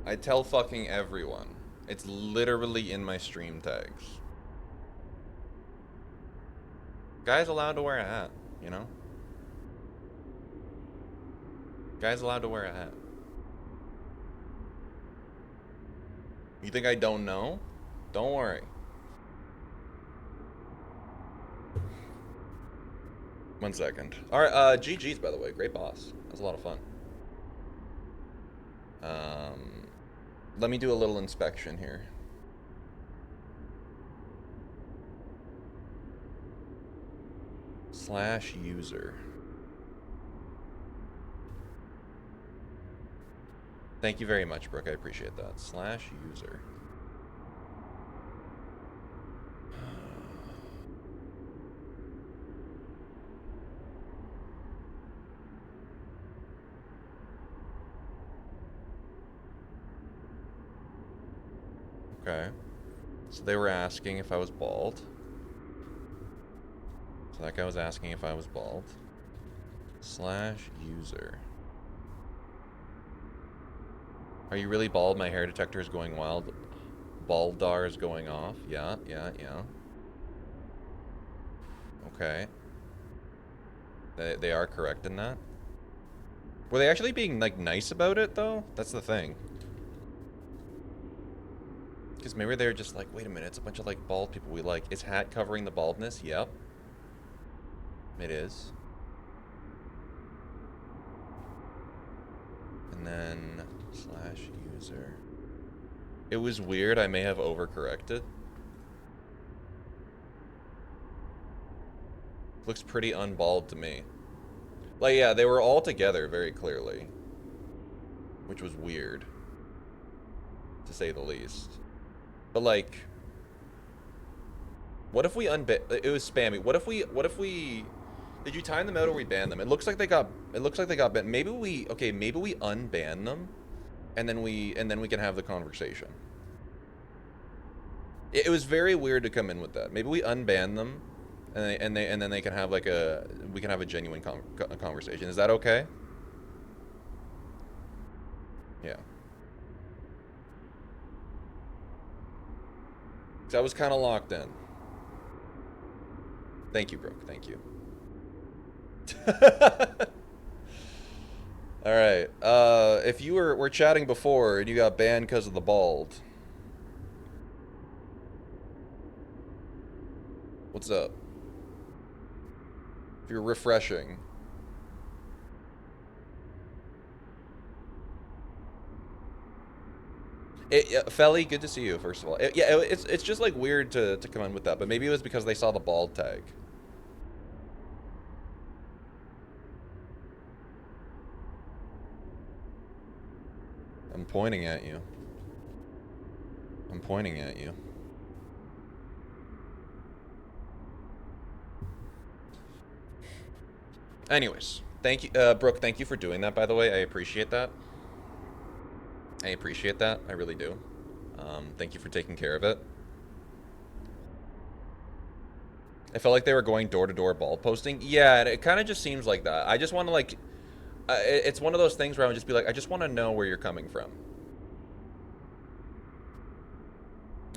I tell fucking everyone. It's literally in my stream tags. Guy's allowed to wear a hat, you know? Guy's allowed to wear a hat. You think I don't know? Don't worry. One second. Alright, GG's, by the way. Great boss. That was a lot of fun. Let me do a little inspection here. /user. Thank you very much, Brooke. I appreciate that. /user. Okay. So they were asking if I was bald. So that guy was asking if I was bald. /user. Are you really bald? My hair detector is going wild. Baldar is going off. Yeah. Okay. They are correct in that. Were they actually being, like, nice about it, though? That's the thing. Because maybe they're just like, wait a minute, it's a bunch of, like, bald people we like. Is hat covering the baldness? Yep. It is. And then /user. It was weird. I may have overcorrected. Looks pretty unbald to me. Like, yeah, they were all together very clearly. Which was weird. To say the least. But, like... What if we it was spammy. What if we... Did you time them out or we ban them? It looks like they got banned. Maybe we unban them and then we can have the conversation. It was very weird to come in with that. Maybe we unban them and then they can have like we can have a genuine conversation. Is that okay? Yeah. So I was kind of locked in. Thank you, Brooke. Thank you. Alright, if you were chatting before and you got banned because of the bald. What's up? If you're refreshing. Felly, good to see you, first of all. It's just like weird to come in with that, but maybe it was because they saw the bald tag. I'm pointing at you. I'm pointing at you. Anyways, thank you, Brooke, thank you for doing that, by the way. I appreciate that. I appreciate that. I really do. Thank you for taking care of it. I felt like they were going door-to-door bald posting. Yeah, and it kind of just seems like that. I just want to, like... it's one of those things where I would just be like, I just want to know where you're coming from.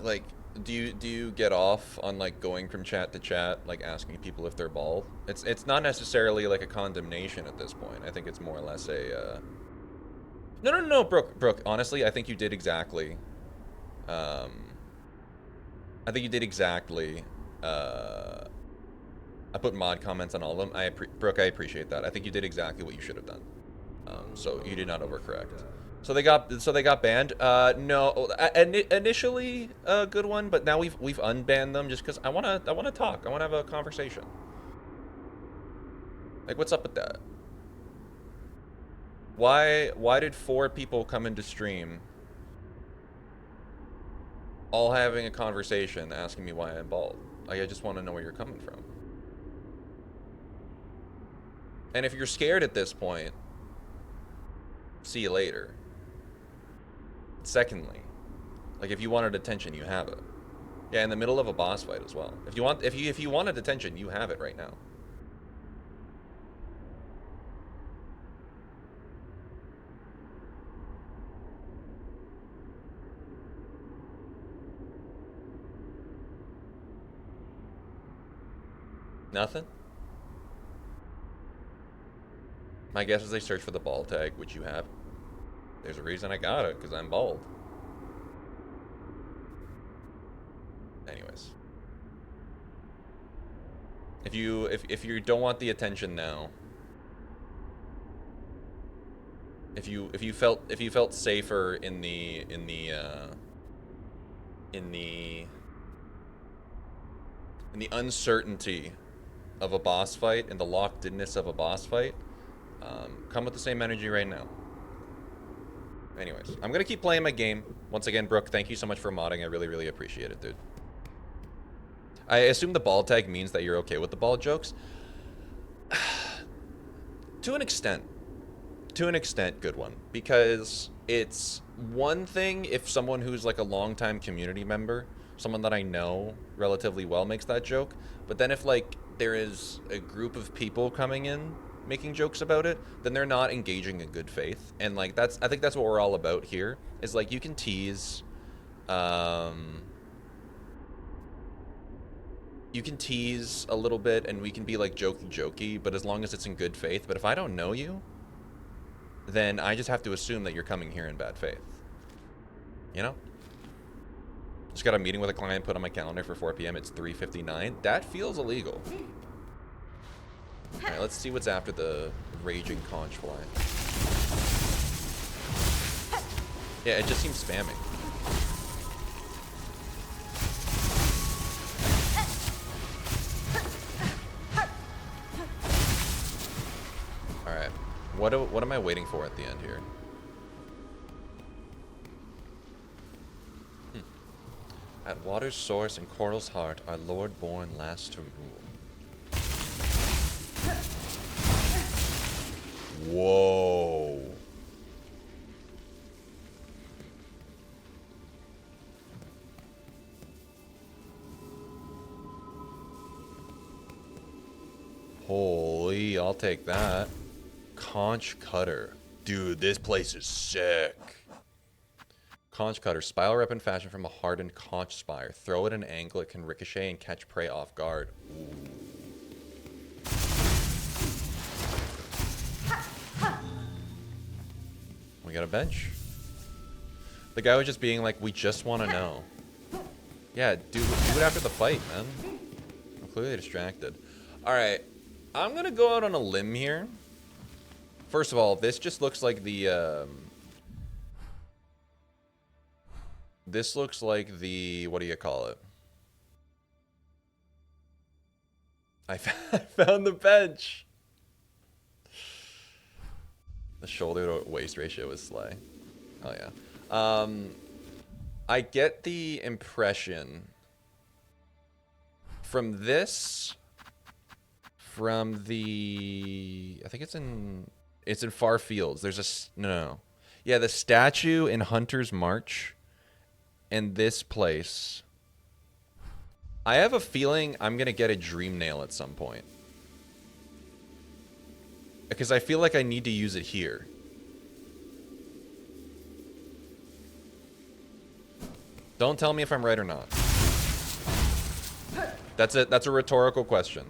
Like, do you get off on, like, going from chat to chat, like, asking people if they're bald? It's not necessarily, like, a condemnation at this point. I think it's more or less a, No, Brooke, honestly, I think you did exactly, I put mod comments on all of them. Brooke, I appreciate that. I think you did exactly what you should have done. So you did not overcorrect. So they got banned. No, initially a good one, but now we've unbanned them just because I wanna talk. I wanna have a conversation. Like, what's up with that? Why did 4 people come into stream, all having a conversation, asking me why I'm bald? Like, I just want to know where you're coming from. And if you're scared at this point, see you later. Secondly, like, if you wanted attention, you have it. Yeah, in the middle of a boss fight as well. If you wanted attention, you have it right now. Nothing? My guess is they search for the bald tag, which you have. There's a reason I got it, because I'm bald. Anyways. If you don't want the attention now, if you felt safer in the uncertainty of a boss fight and the locked-inness of a boss fight, come with the same energy right now. Anyways, I'm gonna keep playing my game. Once again, Brooke, thank you so much for modding. I really, really appreciate it, dude. I assume the ball tag means that you're okay with the ball jokes. To an extent. To an extent, good one. Because it's one thing if someone who's like a longtime community member, someone that I know relatively well, makes that joke. But then if like there is a group of people coming in making jokes about it, then they're not engaging in good faith. And like I think that's what we're all about here, is like you can tease you can tease a little bit and we can be like jokey, but as long as it's in good faith. But if I don't know you, then I just have to assume that you're coming here in bad faith. You know? Just got a meeting with a client put on my calendar for 4 p.m. It's 3:59. That feels illegal. Alright, let's see what's after the raging Conchfly. Yeah, it just seems spamming. Alright. What am I waiting for at the end here? At water's source and Coral's heart, our Lord born last to rule. Whoa. Holy, I'll take that. Conch Cutter. Dude, this place is sick. Conch Cutter. Spiral weapon fashioned from a hardened conch spire. Throw at an angle, it can ricochet and catch prey off guard. Ooh. We got a bench. The guy was just being like, we just want to know. Yeah, do it after the fight, man. I'm clearly distracted. Alright. I'm going to go out on a limb here. First of all, this just looks like the... This looks like the... What do you call it? I found the bench. The shoulder to waist ratio is slay. Oh, yeah. I get the impression from this... From the... I think it's in Far Fields. There's a... No. Yeah, the statue in Hunter's March... And this place, I have a feeling I'm going to get a dream nail at some point. Because I feel like I need to use it here. Don't tell me if I'm right or not. That's a rhetorical question.